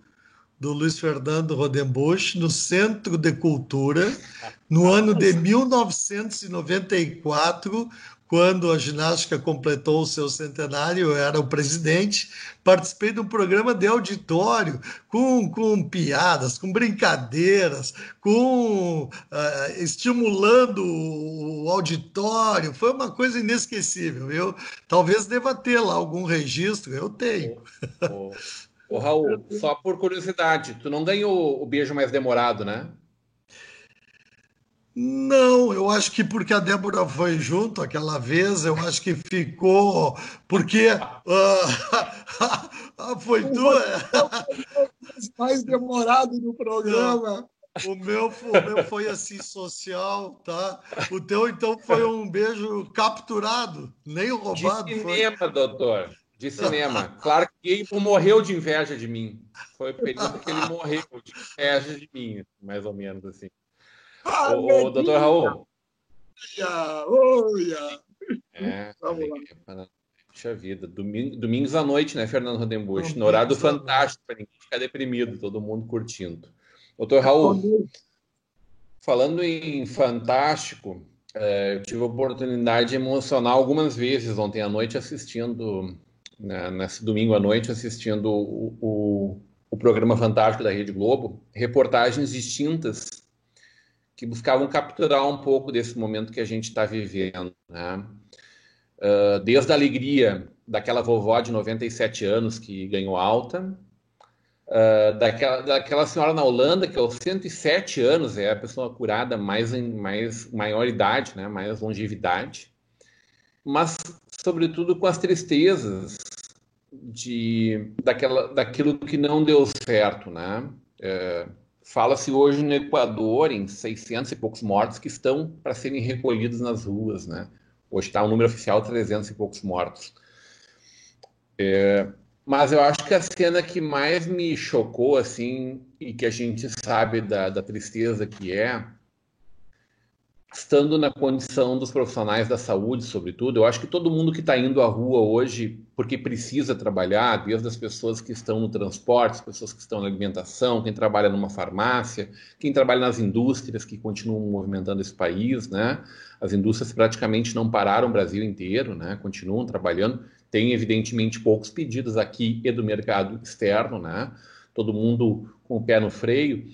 do Luiz Fernando Rodenbusch no Centro de Cultura, no ano de 1994, quando a ginástica completou o seu centenário, eu era o presidente, participei de um programa de auditório com piadas, com brincadeiras, estimulando o auditório. Foi uma coisa inesquecível. Eu talvez deva ter lá algum registro, eu tenho. Ô, Raul, só por curiosidade, tu não ganhou o beijo mais demorado, né? Não, eu acho que porque a Débora foi junto aquela vez, eu acho que ficou. Porque. Foi tu? Mais demorado no programa. O meu foi assim, social, tá? O teu, então, foi um beijo capturado, nem roubado. De cinema, doutor. De cinema. Claro que ele morreu de inveja de mim. Foi o período que ele morreu de inveja de mim, mais ou menos assim. Ô, doutor Raul. Vamos lá. Puxa vida. Domingos à noite, né, Fernando Rodenbusch? No horário do Fantástico, para ninguém ficar deprimido, todo mundo curtindo. Doutor Raul, falando em Fantástico, eu tive a oportunidade de emocionar algumas vezes ontem à noite assistindo, nesse domingo à noite, assistindo o programa Fantástico da Rede Globo, reportagens distintas que buscavam capturar um pouco desse momento que a gente está vivendo, né? Desde a alegria daquela vovó de 97 anos que ganhou alta, daquela senhora na Holanda que aos 107 anos é a pessoa curada maior idade, né? Mais longevidade, mas sobretudo com as tristezas daquilo que não deu certo, né? Fala-se hoje no Equador em 600 e poucos mortos que estão para serem recolhidos nas ruas, né? Hoje está o número oficial 300 e poucos mortos. Mas eu acho que a cena que mais me chocou, assim, e que a gente sabe da tristeza que estando na condição dos profissionais da saúde, sobretudo, eu acho que todo mundo que está indo à rua hoje porque precisa trabalhar, desde as pessoas que estão no transporte, as pessoas que estão na alimentação, quem trabalha numa farmácia, quem trabalha nas indústrias que continuam movimentando esse país, né? As indústrias praticamente não pararam o Brasil inteiro, né? Continuam trabalhando. Tem, evidentemente, poucos pedidos aqui e do mercado externo, né? Todo mundo com o pé no freio.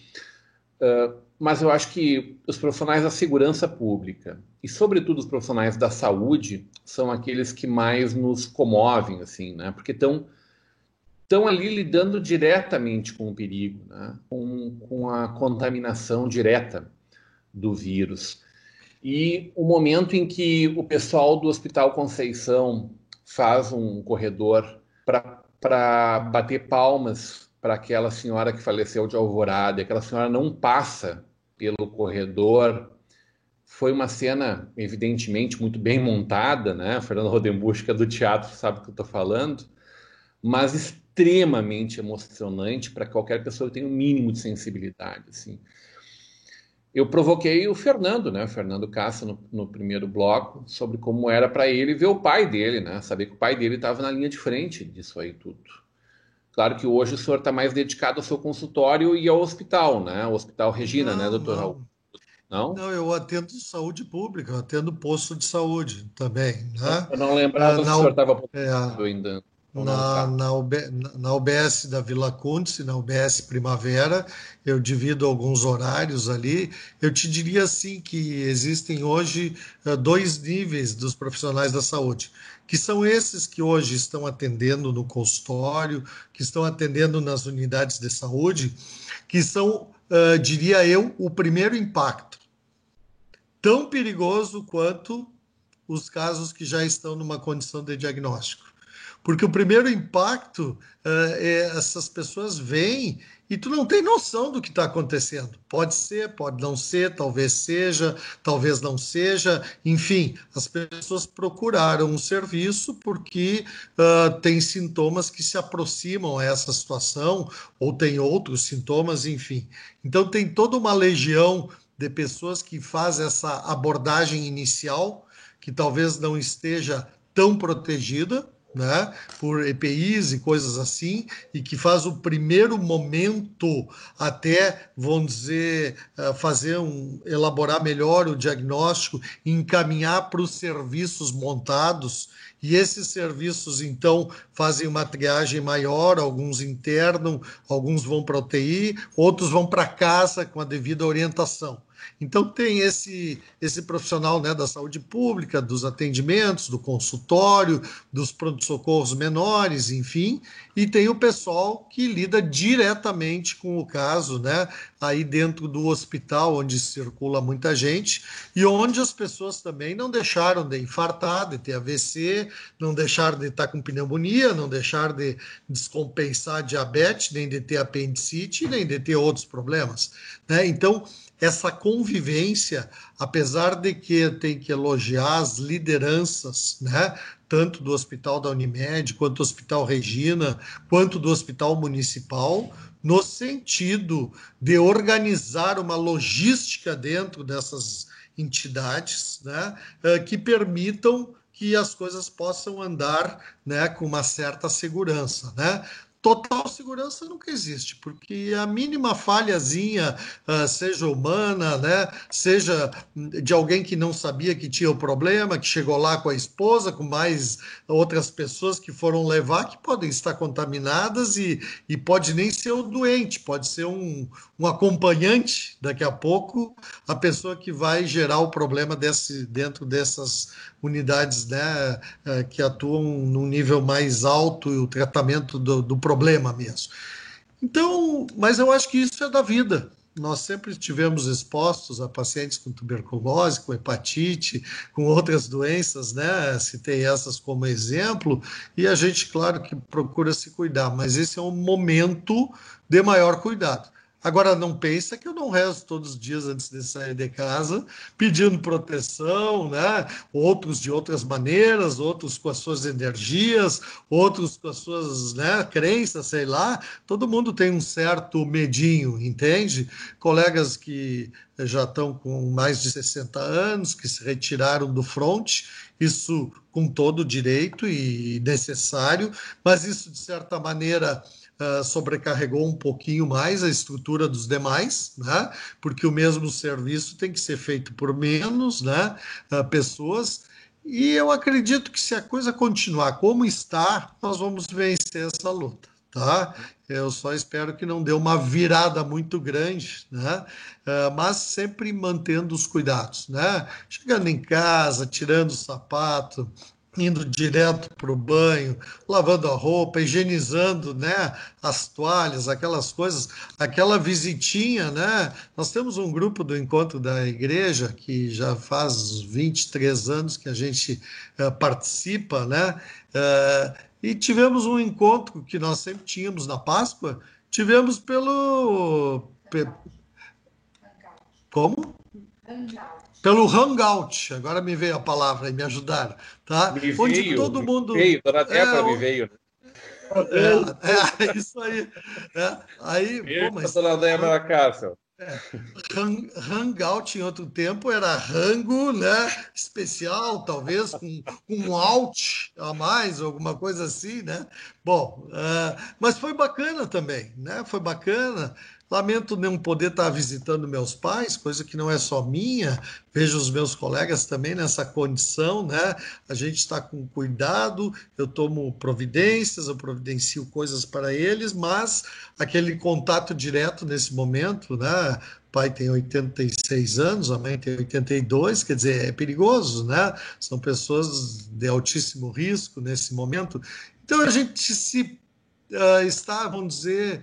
Mas eu acho que os profissionais da segurança pública e, sobretudo, os profissionais da saúde são aqueles que mais nos comovem, assim, né? Porque estão ali lidando diretamente com o perigo, né? Com a contaminação direta do vírus. E o momento em que o pessoal do Hospital Conceição faz um corredor para bater palmas para aquela senhora que faleceu de Alvorada, e aquela senhora não passa pelo corredor. Foi uma cena, evidentemente, muito bem montada, né? Fernando Rodenbusch, que é do teatro, sabe o que eu estou falando, mas extremamente emocionante para qualquer pessoa que tenha um mínimo de sensibilidade, assim. Eu provoquei o Fernando, né? O Fernando Cassa, no primeiro bloco, sobre como era para ele ver o pai dele, né? Saber que o pai dele estava na linha de frente disso aí tudo. Claro que hoje o senhor está mais dedicado ao seu consultório e ao hospital, né? O Hospital Regina, né, doutor Raul? Não? Não, eu atendo saúde pública, eu atendo posto de saúde também, né? Eu não lembrava se o senhor estava é, ainda. na UBS da Vila Cúndice, na UBS Primavera, eu divido alguns horários ali. Eu te diria assim que existem hoje 2 níveis dos profissionais da saúde, que são esses que hoje estão atendendo no consultório, que estão atendendo nas unidades de saúde, que são, diria eu, o primeiro impacto, tão perigoso quanto os casos que já estão numa condição de diagnóstico. Porque o primeiro impacto essas pessoas vêm e tu não tem noção do que está acontecendo. Pode ser, pode não ser, talvez seja, talvez não seja. Enfim, as pessoas procuraram um serviço porque tem sintomas que se aproximam a essa situação, ou tem outros sintomas, enfim. Então tem toda uma legião de pessoas que faz essa abordagem inicial, que talvez não esteja tão protegida, né, por EPIs e coisas assim, e que faz o primeiro momento até, vamos dizer, elaborar melhor o diagnóstico, encaminhar para os serviços montados, e esses serviços, então, fazem uma triagem maior, alguns internam, alguns vão para a UTI, outros vão para casa com a devida orientação. Então tem esse profissional, né, da saúde pública, dos atendimentos, do consultório, dos pronto-socorros menores, enfim, e tem o pessoal que lida diretamente com o caso, né, aí dentro do hospital, onde circula muita gente, e onde as pessoas também não deixaram de infartar, de ter AVC, não deixaram de estar com pneumonia, não deixaram de descompensar diabetes, nem de ter apendicite, nem de ter outros problemas, né? Então, essa convivência, apesar de que tem que elogiar as lideranças, né, tanto do Hospital da Unimed, quanto do Hospital Regina, quanto do Hospital Municipal, no sentido de organizar uma logística dentro dessas entidades, né, que permitam que as coisas possam andar, né, com uma certa segurança, né? Total segurança nunca existe, porque a mínima falhazinha, seja humana, né, seja de alguém que não sabia que tinha o problema, que chegou lá com a esposa, com mais outras pessoas que foram levar, que podem estar contaminadas e pode nem ser o doente, pode ser um acompanhante, daqui a pouco, a pessoa que vai gerar o problema dentro dessas unidades, né, que atuam num nível mais alto e o tratamento do problema mesmo. Então, mas eu acho que isso é da vida. Nós sempre estivemos expostos a pacientes com tuberculose, com hepatite, com outras doenças, né? Citei essas como exemplo, e a gente, claro, que procura se cuidar, mas esse é um momento de maior cuidado. Agora, não pensa que eu não rezo todos os dias antes de sair de casa, pedindo proteção, né? Outros de outras maneiras, outros com as suas energias, outros com as suas, né, crenças, sei lá. Todo mundo tem um certo medinho, entende? Colegas que já estão com mais de 60 anos, que se retiraram do fronte, isso com todo direito e necessário, mas isso, de certa maneira, sobrecarregou um pouquinho mais a estrutura dos demais, né? Porque o mesmo serviço tem que ser feito por menos, né, pessoas, e eu acredito que se a coisa continuar como está, nós vamos vencer essa luta, tá? Eu só espero que não dê uma virada muito grande, né? Mas sempre mantendo os cuidados, né? Chegando em casa, tirando o sapato, indo direto para o banho, lavando a roupa, higienizando, né, as toalhas, aquelas coisas, aquela visitinha, né? Nós temos um grupo do Encontro da Igreja que já faz 23 anos que a gente participa, né? E tivemos um encontro que nós sempre tínhamos na Páscoa, tivemos Como? Pelo Hangout, agora me veio a palavra e me ajudaram, tá? Onde todo mundo... Dona Débora me veio, né? Isso aí. Aí, mas... Dona Débora Cássio. Hangout em outro tempo era rango, né? Especial, talvez, com um out a mais, alguma coisa assim, né? Bom, mas foi bacana também, né? Foi bacana. Lamento não poder estar visitando meus pais, coisa que não é só minha. Vejo os meus colegas também nessa condição, né? A gente está com cuidado, eu tomo providências, eu providencio coisas para eles, mas aquele contato direto nesse momento, né? O pai tem 86 anos, a mãe tem 82, quer dizer, é perigoso, né? São pessoas de altíssimo risco nesse momento. Então a gente está, vamos dizer,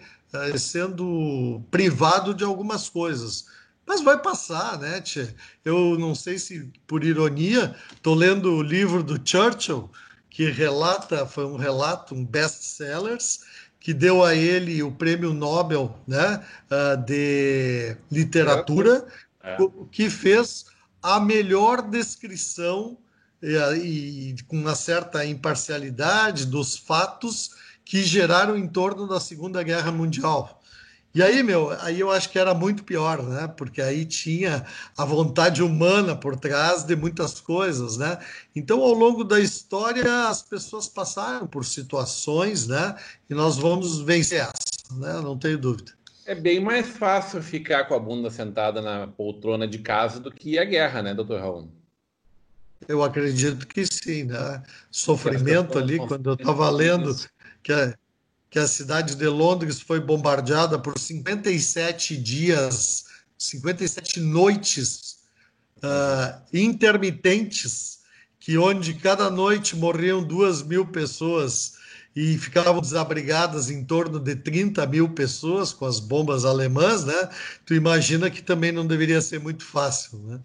sendo privado de algumas coisas. Mas vai passar, né, tchê? Eu não sei se, por ironia, estou lendo o livro do Churchill, que foi um relato, um best-sellers, que deu a ele o prêmio Nobel, né, de literatura, que fez a melhor descrição e com uma certa imparcialidade dos fatos que geraram em torno da Segunda Guerra Mundial. E aí, aí eu acho que era muito pior, né? Porque aí tinha a vontade humana por trás de muitas coisas, né? Então, ao longo da história, as pessoas passaram por situações, né? E nós vamos vencer essa, né? Não tenho dúvida. É bem mais fácil ficar com a bunda sentada na poltrona de casa do que a guerra, né, doutor Raul? Eu acredito que sim, né? Sofrimento ali, quando eu estava lendo que a cidade de Londres foi bombardeada por 57 dias, 57 noites intermitentes, onde cada noite morriam 2.000 pessoas e ficavam desabrigadas em torno de 30.000 pessoas com as bombas alemãs, né? Tu imagina que também não deveria ser muito fácil, né?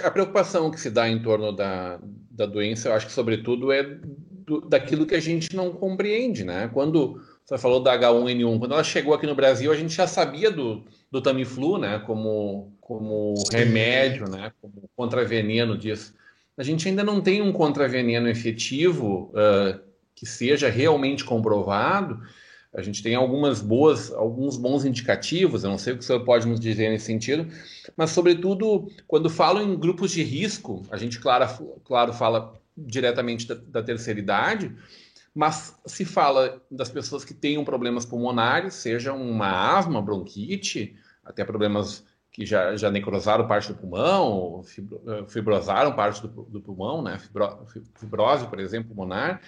A preocupação que se dá em torno da doença, eu acho que, sobretudo, é daquilo que a gente não compreende, né? Quando você falou da H1N1, quando ela chegou aqui no Brasil, a gente já sabia do Tamiflu, né? Como remédio, né? Como contraveneno disso. A gente ainda não tem um contraveneno efetivo que seja realmente comprovado. A gente tem alguns bons indicativos, eu não sei o que o senhor pode nos dizer nesse sentido, mas, sobretudo, quando falam em grupos de risco, a gente, claro, fala diretamente da terceira idade, mas se fala das pessoas que tenham problemas pulmonares, seja uma asma, bronquite, até problemas que já necrosaram parte do pulmão, fibrosaram parte do pulmão, né? Fibrose, por exemplo, pulmonar,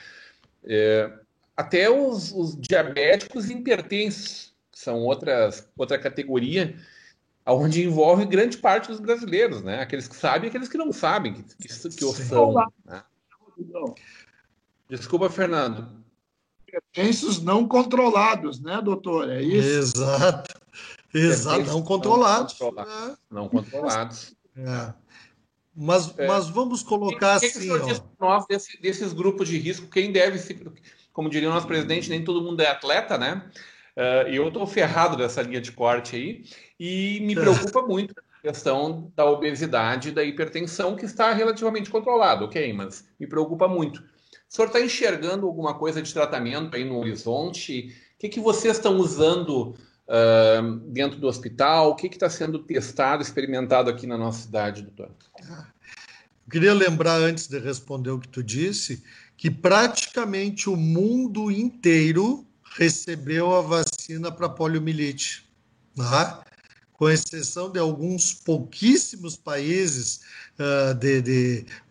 até os diabéticos hipertensos, que são outra categoria, onde envolve grande parte dos brasileiros, né? Aqueles que sabem e aqueles que não sabem que o são. Né? Desculpa, Fernando. Hipertensos não controlados, né, doutor? É isso? Exato, não controlados. Não controlados. Mas vamos colocar assim... O que o senhor diz para nós desses grupos de risco? Quem deve se... Como diria o nosso presidente, nem todo mundo é atleta, né? Eu estou ferrado dessa linha de corte aí e me preocupa muito a questão da obesidade e da hipertensão, que está relativamente controlado, ok? Mas me preocupa muito. O senhor está enxergando alguma coisa de tratamento aí no horizonte? O que vocês estão usando dentro do hospital? O que está sendo testado, experimentado aqui na nossa cidade, doutor? Eu queria lembrar, antes de responder o que tu disse, que praticamente o mundo inteiro recebeu a vacina para poliomielite, né? Com exceção de alguns pouquíssimos países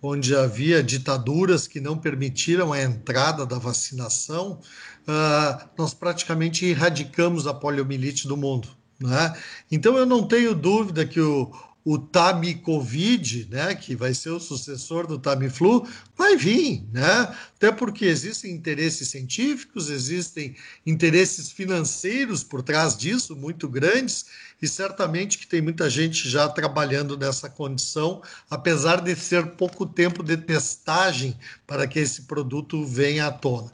onde havia ditaduras que não permitiram a entrada da vacinação, nós praticamente erradicamos a poliomielite do mundo, né? Então eu não tenho dúvida que o Tamicovid, né, que vai ser o sucessor do Tamiflu, vai vir, né? Até porque existem interesses científicos, existem interesses financeiros por trás disso, muito grandes, e certamente que tem muita gente já trabalhando nessa condição, apesar de ser pouco tempo de testagem para que esse produto venha à tona.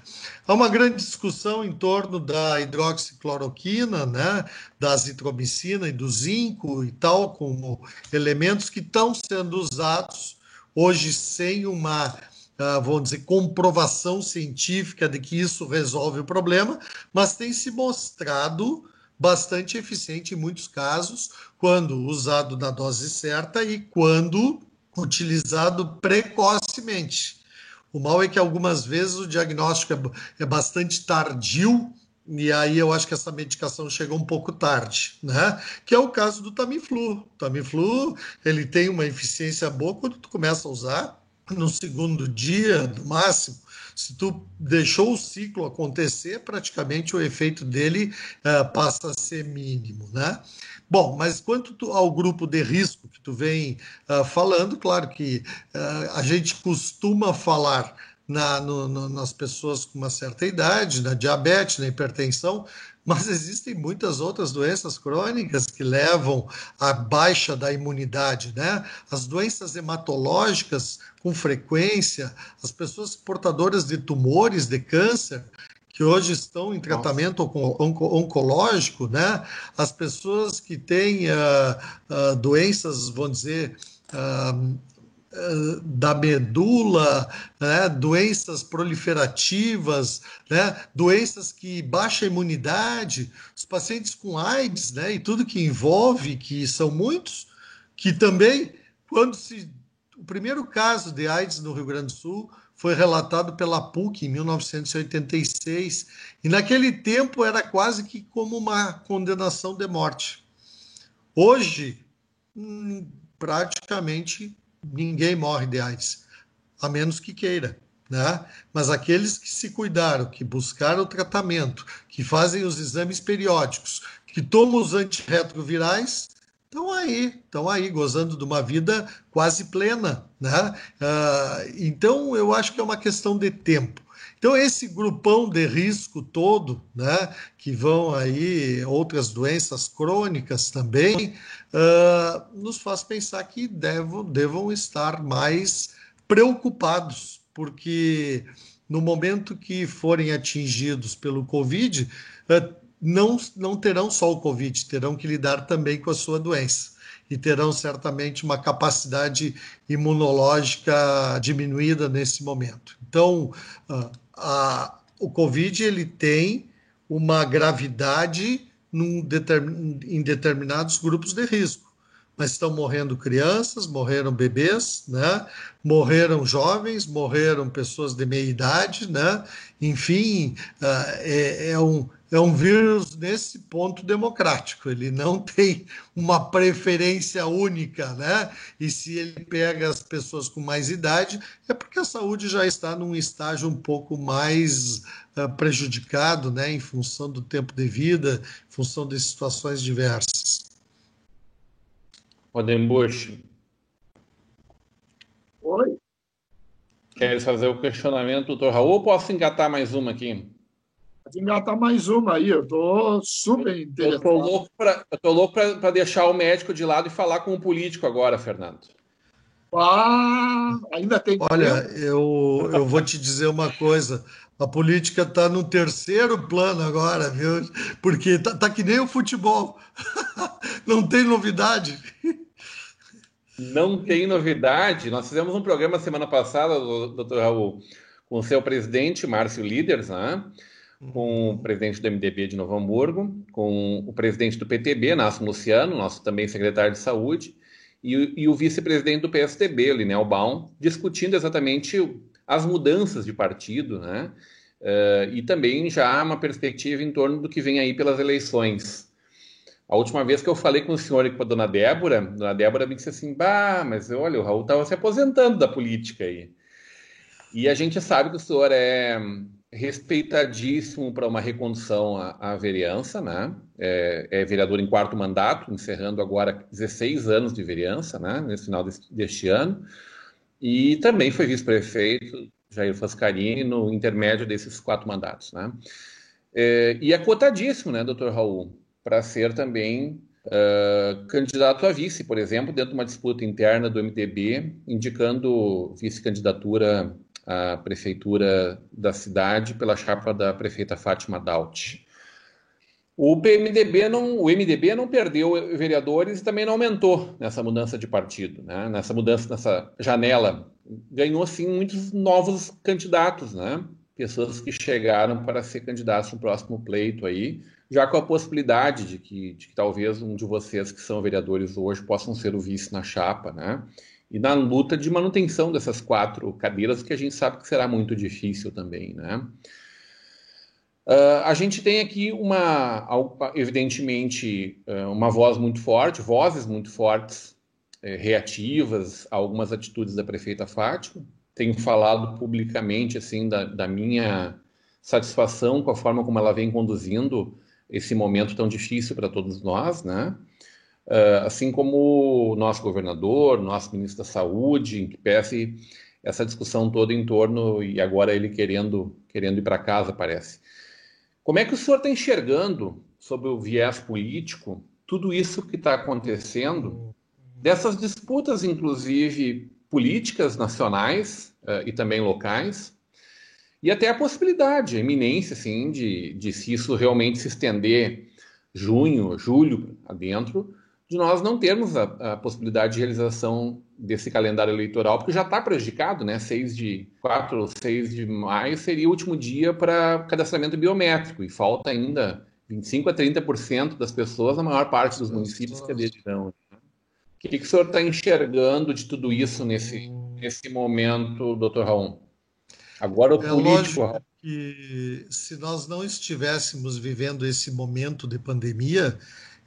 Há uma grande discussão em torno da hidroxicloroquina, né, da azitromicina e do zinco e tal, como elementos que estão sendo usados hoje sem uma, vamos dizer, comprovação científica de que isso resolve o problema, mas tem se mostrado bastante eficiente em muitos casos, quando usado na dose certa e quando utilizado precocemente. O mal é que algumas vezes o diagnóstico é bastante tardio, E aí eu acho que essa medicação chega um pouco tarde, né? Que é o caso do Tamiflu. O Tamiflu, ele tem uma eficiência boa quando tu começa a usar no segundo dia, no máximo. Se tu deixou o ciclo acontecer, praticamente o efeito dele passa a ser mínimo, né? Bom, mas quanto ao grupo de risco que tu vem falando, claro que a gente costuma falar nas pessoas com uma certa idade, na diabetes, na hipertensão, mas existem muitas outras doenças crônicas que levam à baixa da imunidade, né? As doenças hematológicas, com frequência, as pessoas portadoras de tumores, de câncer, que hoje estão em tratamento oncológico, né? As pessoas que têm doenças, vamos dizer, da medula, né? Doenças proliferativas, né? Doenças que baixam a imunidade, os pacientes com AIDS, né? E tudo que envolve, que são muitos, que também, o primeiro caso de AIDS no Rio Grande do Sul foi relatado pela PUC em 1986, e naquele tempo era quase que como uma condenação de morte. Hoje, praticamente ninguém morre de AIDS, a menos que queira, né? Mas aqueles que se cuidaram, que buscaram o tratamento, que fazem os exames periódicos, que tomam os antirretrovirais, estão aí, gozando de uma vida quase plena, né? Então, eu acho que é uma questão de tempo. Então, esse grupão de risco todo, né, que vão aí, outras doenças crônicas também, nos faz pensar que devam estar mais preocupados, porque no momento que forem atingidos pelo Covid, não terão só o Covid, terão que lidar também com a sua doença e terão certamente uma capacidade imunológica diminuída nesse momento. Então, o Covid ele tem uma gravidade em determinados grupos de risco, mas estão morrendo crianças, morreram bebês, né? Morreram jovens, morreram pessoas de meia idade, né? Enfim, é um vírus nesse ponto democrático, ele não tem uma preferência única, né? E se ele pega as pessoas com mais idade, é porque a saúde já está num estágio um pouco mais prejudicado, né? Em função do tempo de vida, em função de situações diversas. Odembush. Oi. Queres fazer o questionamento, doutor Raul, ou posso engatar mais uma aqui? Pode engatar mais uma aí, eu estou super interessado. Eu tô louco para deixar o médico de lado e falar com o político agora, Fernando. Ainda tem tempo. Olha, eu vou te dizer uma coisa, a política está no terceiro plano agora, viu? Porque tá que nem o futebol, não tem novidade. Não tem novidade. Nós fizemos um programa semana passada, doutor Raul, com o seu presidente, Márcio Líderes, né? Com o presidente do MDB de Novo Hamburgo, com o presidente do PTB, Nácio Luciano, nosso também secretário de Saúde, e o vice-presidente do PSDB, o Linel Baum, discutindo exatamente as mudanças de partido, né? E também já uma perspectiva em torno do que vem aí pelas eleições. A última vez que eu falei com o senhor e com a dona Débora me disse assim, mas olha, o Raul estava se aposentando da política aí. E a gente sabe que o senhor é respeitadíssimo para uma recondução à vereança, né? É vereador em 4º mandato, encerrando agora 16 anos de vereança, né? Nesse final deste ano. E também foi vice-prefeito, Jair Fascarini, no intermédio desses 4 mandatos, né? E é cotadíssimo, né, doutor Raul, para ser também candidato a vice, por exemplo, dentro de uma disputa interna do MDB, indicando vice-candidatura à prefeitura da cidade pela chapa da prefeita Fátima Daut. O MDB não perdeu vereadores e também não aumentou nessa mudança de partido, né? Nessa janela. Ganhou, sim, muitos novos candidatos, né? Pessoas que chegaram para ser candidatos no próximo pleito aí, já com a possibilidade de que talvez um de vocês que são vereadores hoje possam ser o vice na chapa, né? E na luta de manutenção dessas 4 cadeiras, que a gente sabe que será muito difícil também, né? A gente tem aqui evidentemente, uma voz muito forte, vozes muito fortes, reativas a algumas atitudes da prefeita Fátima. Tenho falado publicamente assim da minha satisfação com a forma como ela vem conduzindo esse momento tão difícil para todos nós, né? Assim como o nosso governador, nosso ministro da Saúde, em que pese essa discussão toda em torno, e agora ele querendo ir para casa, parece. Como é que o senhor está enxergando, sob o viés político, tudo isso que está acontecendo, dessas disputas, inclusive, políticas nacionais e também locais, e até a possibilidade, a iminência, assim, de se isso realmente se estender junho, julho adentro, de nós não termos a possibilidade de realização desse calendário eleitoral, porque já está prejudicado, né? 4 ou 6 de maio seria o último dia para cadastramento biométrico, e falta ainda 25% a 30% das pessoas na maior parte dos municípios que aderirão. O que o senhor está enxergando de tudo isso nesse momento, doutor Raul? Agora o político... Lógico que se nós não estivéssemos vivendo esse momento de pandemia,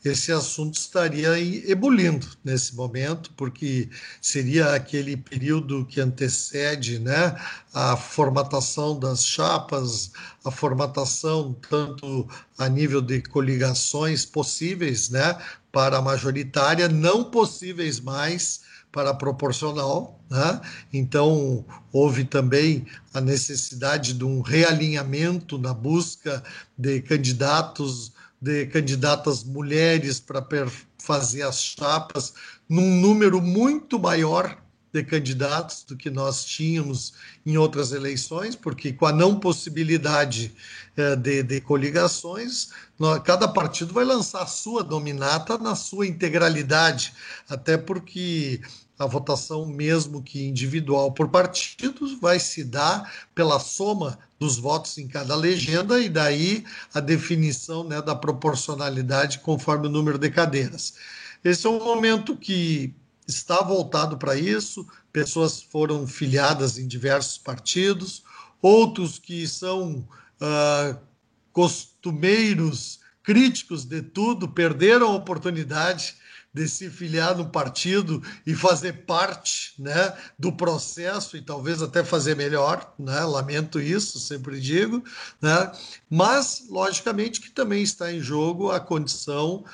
esse assunto estaria ebulindo nesse momento, porque seria aquele período que antecede, né, a formatação das chapas, a formatação tanto a nível de coligações possíveis, né, para a majoritária, não possíveis mais para a proporcional, né? Então, houve também a necessidade de um realinhamento na busca de candidatas mulheres para fazer as chapas num número muito maior de candidatos do que nós tínhamos em outras eleições, porque com a não possibilidade de coligações, cada partido vai lançar a sua nominata na sua integralidade, até porque a votação, mesmo que individual por partidos, vai se dar pela soma dos votos em cada legenda, e daí a definição, né, da proporcionalidade conforme o número de cadeiras. Esse é um momento que está voltado para isso, pessoas foram filiadas em diversos partidos, outros que são costumeiros, críticos de tudo, perderam a oportunidade de se filiar no partido e fazer parte, né, do processo, e talvez até fazer melhor, né? Lamento isso, sempre digo, né? Mas, logicamente, que também está em jogo a condição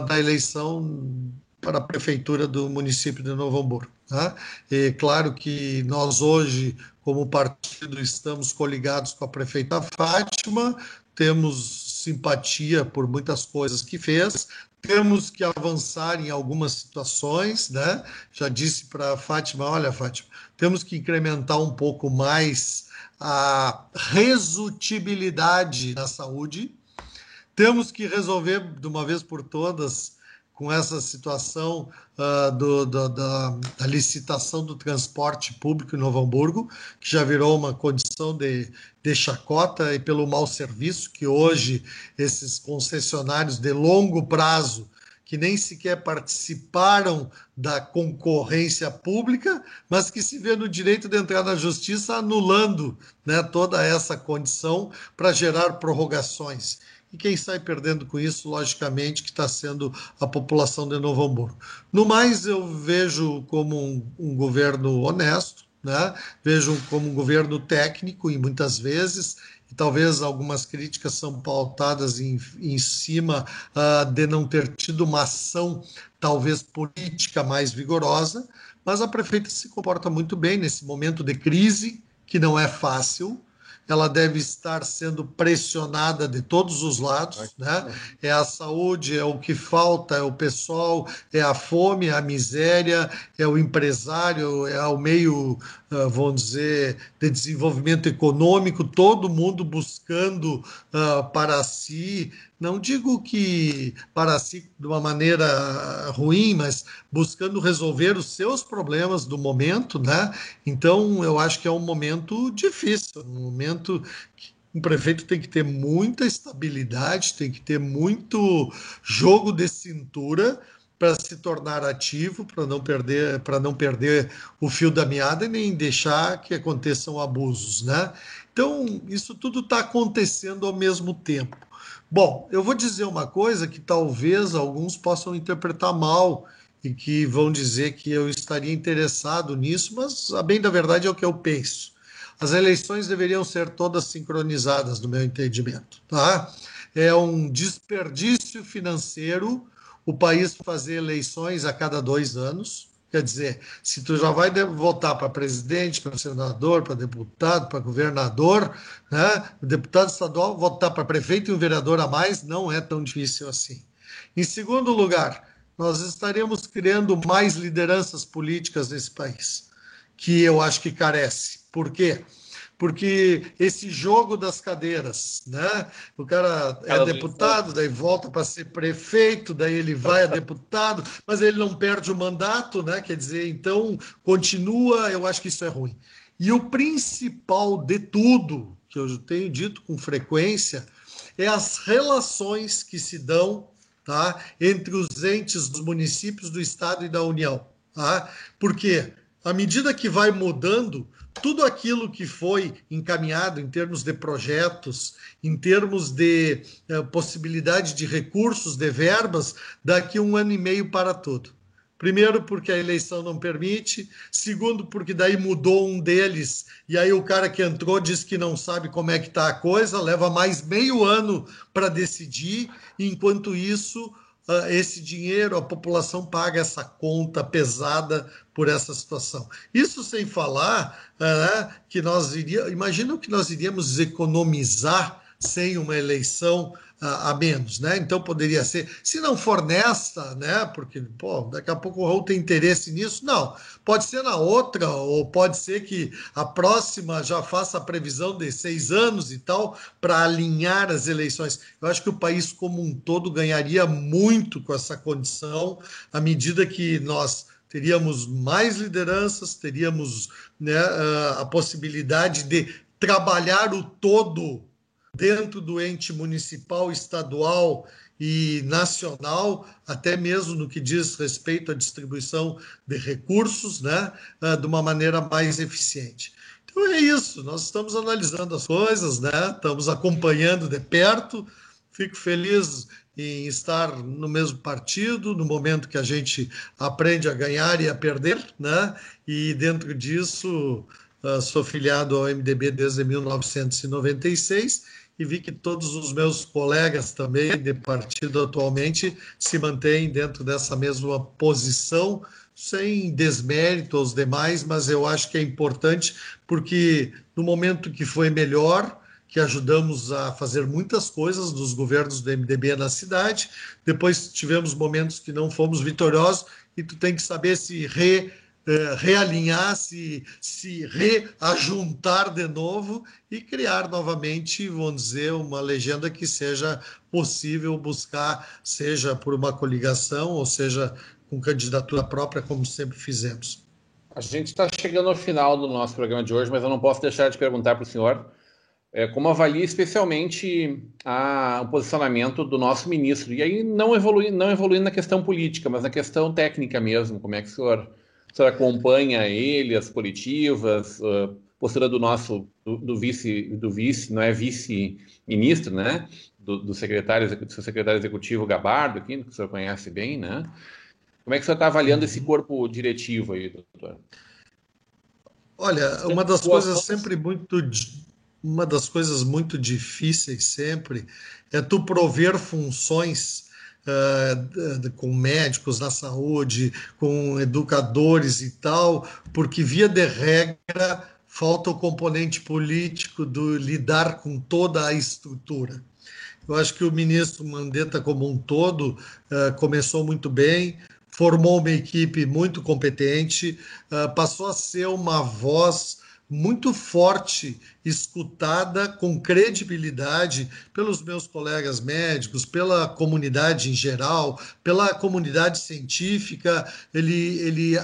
da eleição para a prefeitura do município de Novo Hamburgo, né? E claro que nós hoje, como partido, estamos coligados com a prefeita Fátima, temos simpatia por muitas coisas que fez, temos que avançar em algumas situações, né? Já disse para a Fátima, olha, Fátima, temos que incrementar um pouco mais a resutibilidade na saúde, temos que resolver de uma vez por todas com essa situação da licitação do transporte público em Novo Hamburgo, que já virou uma condição de chacota, e pelo mau serviço que hoje esses concessionários de longo prazo, que nem sequer participaram da concorrência pública, mas que se vê no direito de entrar na justiça anulando, né, toda essa condição para gerar prorrogações. E quem sai perdendo com isso, logicamente, que está sendo a população de Novo Hamburgo. No mais, eu vejo como um governo honesto, né? Vejo como um governo técnico, e muitas vezes, e talvez algumas críticas são pautadas em cima de não ter tido uma ação, talvez política, mais vigorosa, mas a prefeita se comporta muito bem nesse momento de crise, que não é fácil. Ela deve estar sendo pressionada de todos os lados, né? É a saúde, é o que falta, é o pessoal, é a fome, é a miséria, é o empresário, é o meio, vamos dizer, de desenvolvimento econômico, todo mundo buscando para si, não digo que para si de uma maneira ruim, mas buscando resolver os seus problemas do momento, né? Então, eu acho que é um momento difícil, um momento que o prefeito tem que ter muita estabilidade, tem que ter muito jogo de cintura para se tornar ativo, para não perder o fio da meada e nem deixar que aconteçam abusos, né? Então, isso tudo está acontecendo ao mesmo tempo. Bom, eu vou dizer uma coisa que talvez alguns possam interpretar mal e que vão dizer que eu estaria interessado nisso, mas a bem da verdade é o que eu penso. As eleições deveriam ser todas sincronizadas, no meu entendimento, tá? É um desperdício financeiro o país fazer eleições a cada 2 anos. Quer dizer, se tu já vai votar para presidente, para senador, para deputado, para governador, né? O deputado estadual votar para prefeito e um vereador a mais não é tão difícil assim. Em segundo lugar, nós estaremos criando mais lideranças políticas nesse país, que eu acho que carece. Por quê? Porque esse jogo das cadeiras, né? O cara é deputado, daí volta para ser prefeito, daí ele vai a deputado, mas ele não perde o mandato, né? Quer dizer, então continua, eu acho que isso é ruim. E o principal de tudo, que eu tenho dito com frequência, é as relações que se dão, tá, entre os entes dos municípios, do Estado e da União. Tá? Porque, à medida que vai mudando, tudo aquilo que foi encaminhado em termos de projetos, em termos de possibilidade de recursos, de verbas, daqui 1 ano e meio para tudo. Primeiro, porque a eleição não permite. Segundo, porque daí mudou um deles. E aí o cara que entrou diz que não sabe como é que está a coisa, leva mais meio ano para decidir. Enquanto isso, esse dinheiro, a população paga essa conta pesada por essa situação. Isso sem falar que imagina que nós iríamos economizar sem uma eleição a menos, né? Então poderia ser, se não for nesta, né? Porque daqui a pouco o Raul tem interesse nisso, não. Pode ser na outra, ou pode ser que a próxima já faça a previsão de 6 anos e tal, para alinhar as eleições. Eu acho que o país como um todo ganharia muito com essa condição, à medida que nós teríamos mais lideranças, teríamos, né, a possibilidade de trabalhar o todo dentro do ente municipal, estadual e nacional, até mesmo no que diz respeito à distribuição de recursos, né, de uma maneira mais eficiente. Então é isso, nós estamos analisando as coisas, né, estamos acompanhando de perto, fico feliz em estar no mesmo partido, no momento que a gente aprende a ganhar e a perder, né, e dentro disso sou filiado ao MDB desde 1996, e vi que todos os meus colegas também de partido atualmente se mantêm dentro dessa mesma posição, sem desmérito aos demais, mas eu acho que é importante porque no momento que foi melhor, que ajudamos a fazer muitas coisas dos governos do MDB na cidade, depois tivemos momentos que não fomos vitoriosos e tu tem que saber se realinhar, se reajuntar de novo e criar novamente, vamos dizer, uma legenda que seja possível buscar, seja por uma coligação ou seja com candidatura própria, como sempre fizemos. A gente está chegando ao final do nosso programa de hoje, mas eu não posso deixar de perguntar para o senhor como avalia especialmente o posicionamento do nosso ministro, e aí não evoluindo na questão política, mas na questão técnica mesmo, como é que o senhor acompanha ele, as coletivas, postura do vice, não é vice-ministro, né? Do seu secretário executivo Gabardo, aqui, que o senhor conhece bem, né? Como é que o senhor está avaliando esse corpo diretivo aí, doutor? Olha, uma das coisas muito difíceis sempre é tu prover funções com médicos na saúde, com educadores e tal, porque via de regra falta o componente político do lidar com toda a estrutura. Eu acho que o ministro Mandetta como um todo começou muito bem, formou uma equipe muito competente, passou a ser uma voz muito forte, escutada com credibilidade pelos meus colegas médicos, pela comunidade em geral, pela comunidade científica. Ele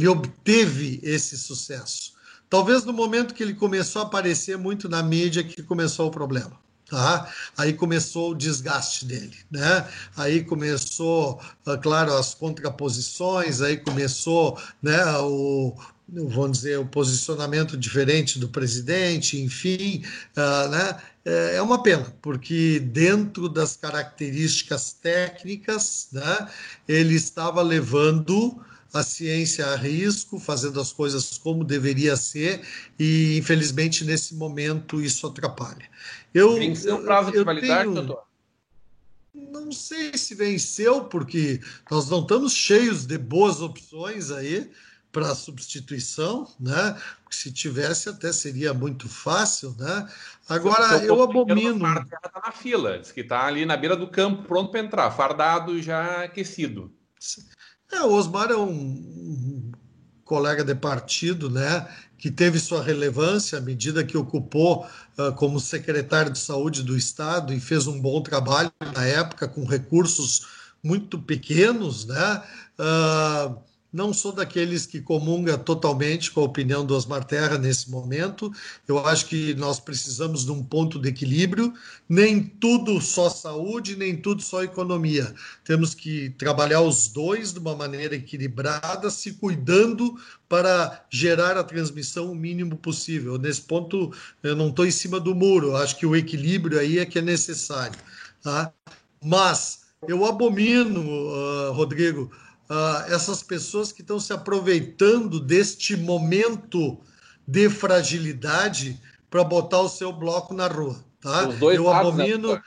obteve esse sucesso. Talvez no momento que ele começou a aparecer muito na mídia que começou o problema. Tá? Aí começou o desgaste dele, né? Aí começou, claro, as contraposições, aí começou, né, vamos dizer, o posicionamento diferente do presidente, enfim, né? É uma pena, porque dentro das características técnicas, né, ele estava levando a ciência a risco, fazendo as coisas como deveria ser, e infelizmente nesse momento isso atrapalha. Venceu o prazo de validade, doutor? Não sei se venceu, porque nós não estamos cheios de boas opções aí para substituição, né? Se tivesse até seria muito fácil, né? Agora, eu abomino... O Osmar está na fila, diz que está ali na beira do campo, pronto para entrar, fardado, já aquecido. O Osmar é um colega de partido, né, que teve sua relevância à medida que ocupou como secretário de saúde do Estado e fez um bom trabalho na época com recursos muito pequenos, né? Não sou daqueles que comunga totalmente com a opinião do Osmar Terra nesse momento. Eu acho que nós precisamos de um ponto de equilíbrio. Nem tudo só saúde, nem tudo só economia. Temos que trabalhar os dois de uma maneira equilibrada, se cuidando para gerar a transmissão o mínimo possível. Nesse ponto, eu não estou em cima do muro. Eu acho que o equilíbrio aí é que é necessário. Tá? Mas eu abomino, Rodrigo, essas pessoas que estão se aproveitando deste momento de fragilidade para botar o seu bloco na rua. Tá? Eu abomino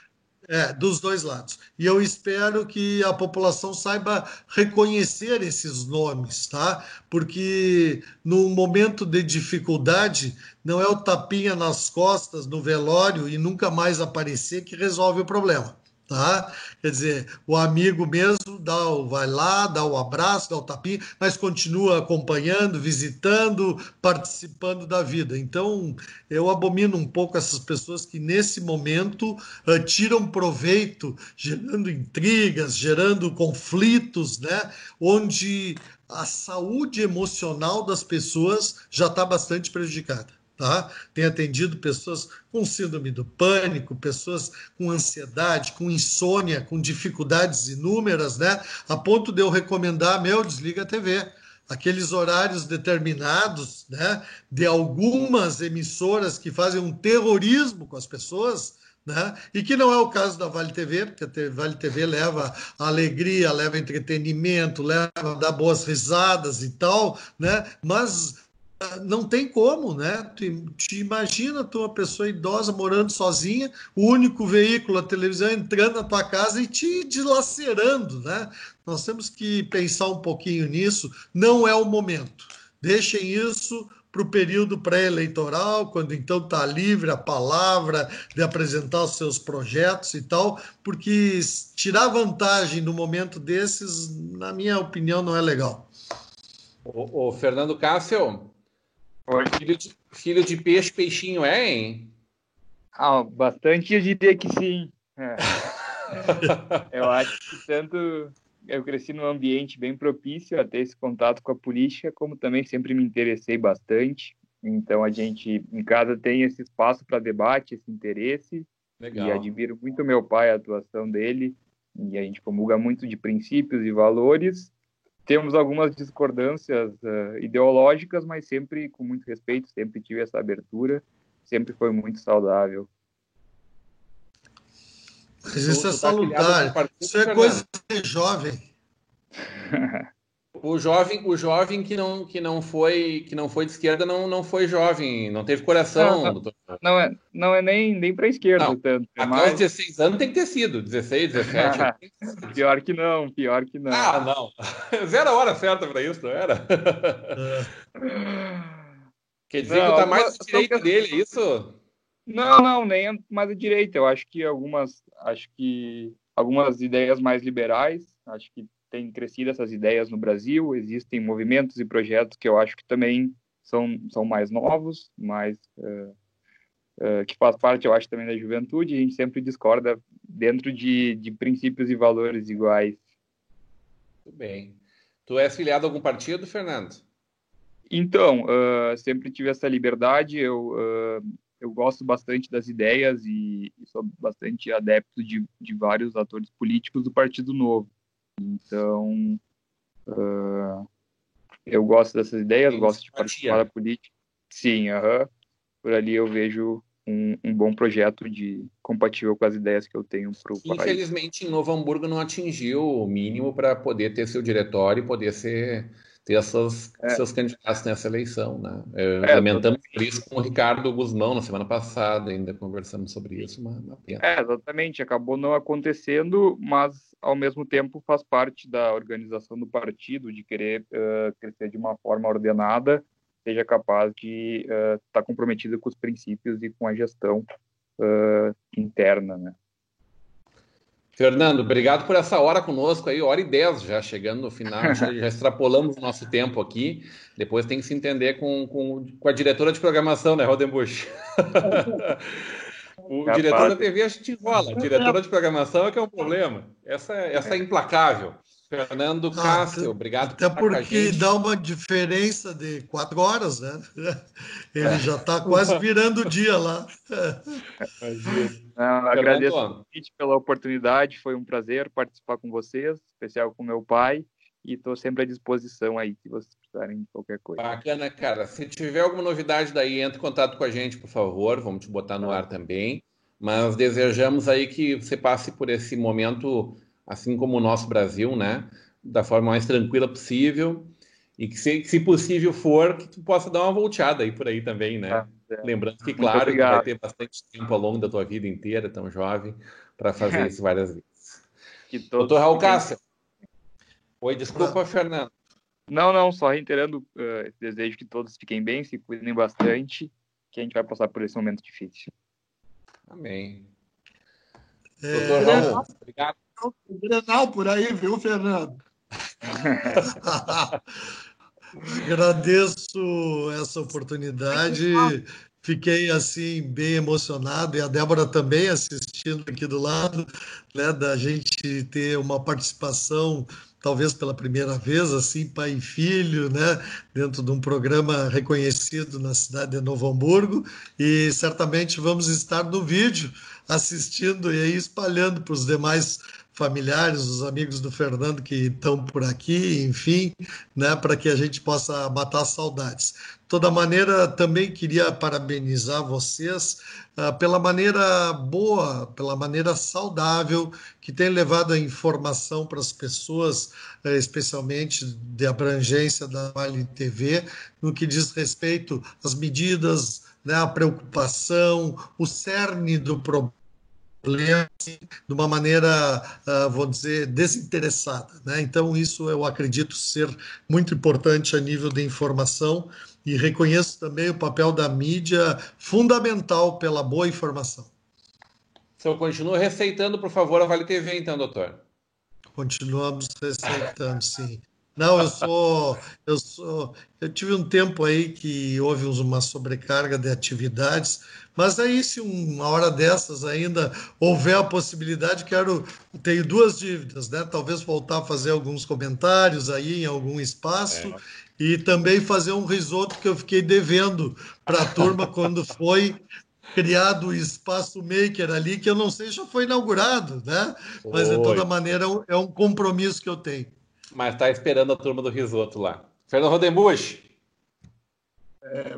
dos dois lados. E eu espero que a população saiba reconhecer esses nomes, tá? Porque no momento de dificuldade, não é o tapinha nas costas no velório e nunca mais aparecer que resolve o problema. Tá? Quer dizer, o amigo mesmo vai lá, dá o abraço, dá o tapinha, mas continua acompanhando, visitando, participando da vida. Então, eu abomino um pouco essas pessoas que, nesse momento, tiram proveito, gerando intrigas, gerando conflitos, né? Onde a saúde emocional das pessoas já está bastante prejudicada. Tá? Tem atendido pessoas com síndrome do pânico, pessoas com ansiedade, com insônia, com dificuldades inúmeras, né? A ponto de eu recomendar, desliga a TV. Aqueles horários determinados, né, de algumas emissoras que fazem um terrorismo com as pessoas, né? E que não é o caso da Vale TV, porque a Vale TV leva alegria, leva entretenimento, dá boas risadas e tal, né? Mas não tem como, né? Te imagina tu, uma pessoa idosa morando sozinha, o único veículo, a televisão, entrando na tua casa e te dilacerando, né? Nós temos que pensar um pouquinho nisso. Não é o momento. Deixem isso para o período pré-eleitoral, quando então está livre a palavra de apresentar os seus projetos e tal, porque tirar vantagem no momento desses, na minha opinião, não é legal. O Fernando Cássio, filho de peixe, peixinho hein? Bastante eu diria que sim. Eu acho que tanto eu cresci num ambiente bem propício a ter esse contato com a política, como também sempre me interessei bastante. Então a gente em casa tem esse espaço para debate, esse interesse. Legal. E admiro muito meu pai, a atuação dele, e a gente comunga muito de princípios e valores. Temos algumas discordâncias ideológicas, mas sempre com muito respeito, sempre tive essa abertura, sempre foi muito saudável. Mas isso é salutar, isso é coisa de jovem. O jovem que não foi de esquerda não foi jovem, não teve coração. Não é nem para a esquerda não, tanto. Até os 16 anos tem que ter sido, 16, 17. Pior que não. Não. Era a hora certa para isso, não era? Quer dizer que está mais à direita dele, é isso? Não, nem mais à direita. Eu acho que algumas ideias mais liberais, acho que tem crescido essas ideias no Brasil, existem movimentos e projetos que eu acho que também são mais novos, que faz parte, eu acho, também da juventude, e a gente sempre discorda dentro de princípios e valores iguais. Muito bem. Tu és filiado a algum partido, Fernando? Então, sempre tive essa liberdade, eu eu gosto bastante das ideias e sou bastante adepto de vários atores políticos do Partido Novo. Então, eu gosto dessas ideias, gosto de participar da política. Sim, por ali eu vejo um bom projeto compatível com as ideias que eu tenho para o país. Infelizmente, em Novo Hamburgo não atingiu o mínimo para poder ter seu diretório e poder ter seus candidatos nessa eleição, né? Lamentamos por isso com o Ricardo Guzmão na semana passada, ainda conversamos sobre isso, uma pena. Exatamente, acabou não acontecendo, mas ao mesmo tempo faz parte da organização do partido, de querer crescer de uma forma ordenada, seja capaz de estar comprometido com os princípios e com a gestão interna, né? Fernando, obrigado por essa hora conosco aí, 1h10 já, chegando no final, já extrapolamos o nosso tempo aqui, depois tem que se entender com a diretora de programação, né, Rodenbusch? O diretor da TV a gente enrola, a diretora de programação é que é o problema, essa é implacável. Fernando Castro, obrigado. Até porque dá uma diferença de 4 horas, né? Ele já está quase virando o dia lá. Agradeço o convite pela oportunidade, foi um prazer participar com vocês, especial com meu pai, e estou sempre à disposição aí, se vocês precisarem de qualquer coisa. Bacana, cara. Se tiver alguma novidade daí, entre em contato com a gente, por favor, vamos te botar no ar também. Mas desejamos aí que você passe por esse momento, assim como o nosso Brasil, né, da forma mais tranquila possível, e que se possível for, que tu possa dar uma volteada aí por aí também, né? Lembrando que, claro, tu vai ter bastante tempo ao longo da tua vida inteira, tão jovem, para fazer isso várias vezes. Doutor Raul Castro. Oi, desculpa, Fernando. Não, só reiterando, desejo que todos fiquem bem, se cuidem bastante, que a gente vai passar por esse momento difícil. Amém. Doutor Raul, obrigado. O Grenal por aí, viu, Fernando? Agradeço essa oportunidade. Fiquei assim bem emocionado, e a Débora também assistindo aqui do lado, né, da gente ter uma participação, talvez pela primeira vez, assim, pai e filho, né, dentro de um programa reconhecido na cidade de Novo Hamburgo, e certamente vamos estar no vídeo assistindo e aí espalhando para os demais familiares, os amigos do Fernando que estão por aqui, enfim, né, para que a gente possa matar saudades. De toda maneira, também queria parabenizar vocês pela maneira boa, pela maneira saudável que tem levado a informação para as pessoas, especialmente de abrangência da Vale TV, no que diz respeito às medidas, né, a preocupação, o cerne do problema, de uma maneira, vou dizer, desinteressada, né? Então, isso eu acredito ser muito importante a nível de informação, e reconheço também o papel da mídia fundamental pela boa informação. O senhor continua receitando, por favor, a Vale TV, então, doutor? Continuamos receitando, sim. Não, eu tive um tempo aí que houve uma sobrecarga de atividades, mas aí se uma hora dessas ainda houver a possibilidade, tenho 2 dívidas, né? Talvez voltar a fazer alguns comentários aí em algum espaço, e também fazer um risoto que eu fiquei devendo para a turma quando foi criado o Espaço Maker ali, que eu não sei se já foi inaugurado, né? Mas de toda maneira é um compromisso que eu tenho. Mas está esperando a turma do risoto lá. Fernando Rodenbusch.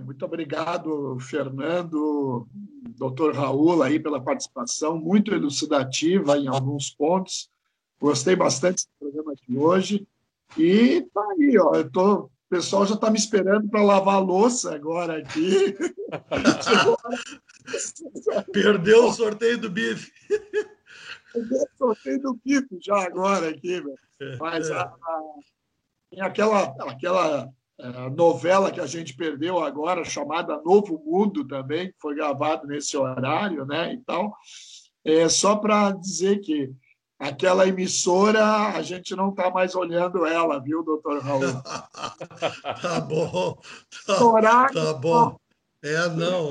Muito obrigado, Fernando, doutor Raul, aí pela participação, muito elucidativa em alguns pontos. Gostei bastante do programa de hoje. E tá aí, ó, o pessoal já está me esperando para lavar a louça agora aqui. Perdeu o sorteio do bife. Perdeu o sorteio do bife já agora aqui, velho. Mas tem aquela novela que a gente perdeu agora, chamada Novo Mundo também, que foi gravado nesse horário, né? Então, só para dizer que aquela emissora, a gente não está mais olhando ela, viu, doutor Raul? Tá bom. Tá bom.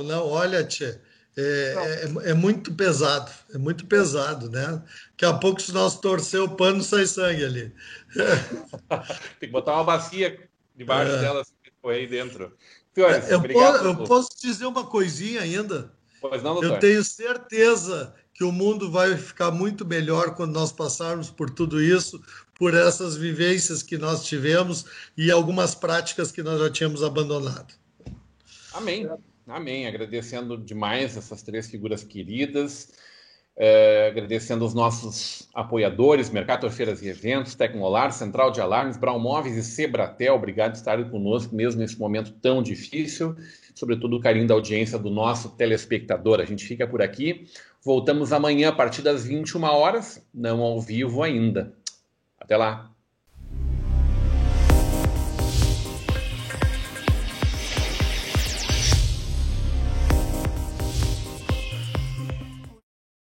Não, olha, tchê, é muito pesado, né? Daqui a pouco, se nós torcer o pano, sai sangue ali. Tem que botar uma bacia debaixo dela, assim, aí dentro. Senhores, obrigado. Eu posso dizer uma coisinha ainda? Pois não, doutor? Eu tenho certeza que o mundo vai ficar muito melhor quando nós passarmos por tudo isso, por essas vivências que nós tivemos e algumas práticas que nós já tínhamos abandonado. Amém. Amém. Agradecendo demais essas 3 figuras queridas, agradecendo os nossos apoiadores, Mercator Feiras e Eventos, Tecnolar, Central de Alarmes, Brown Móveis e Sebratel. Obrigado por estarem conosco mesmo nesse momento tão difícil, sobretudo o carinho da audiência do nosso telespectador. A gente fica por aqui. Voltamos amanhã a partir das 21 horas, não ao vivo ainda. Até lá.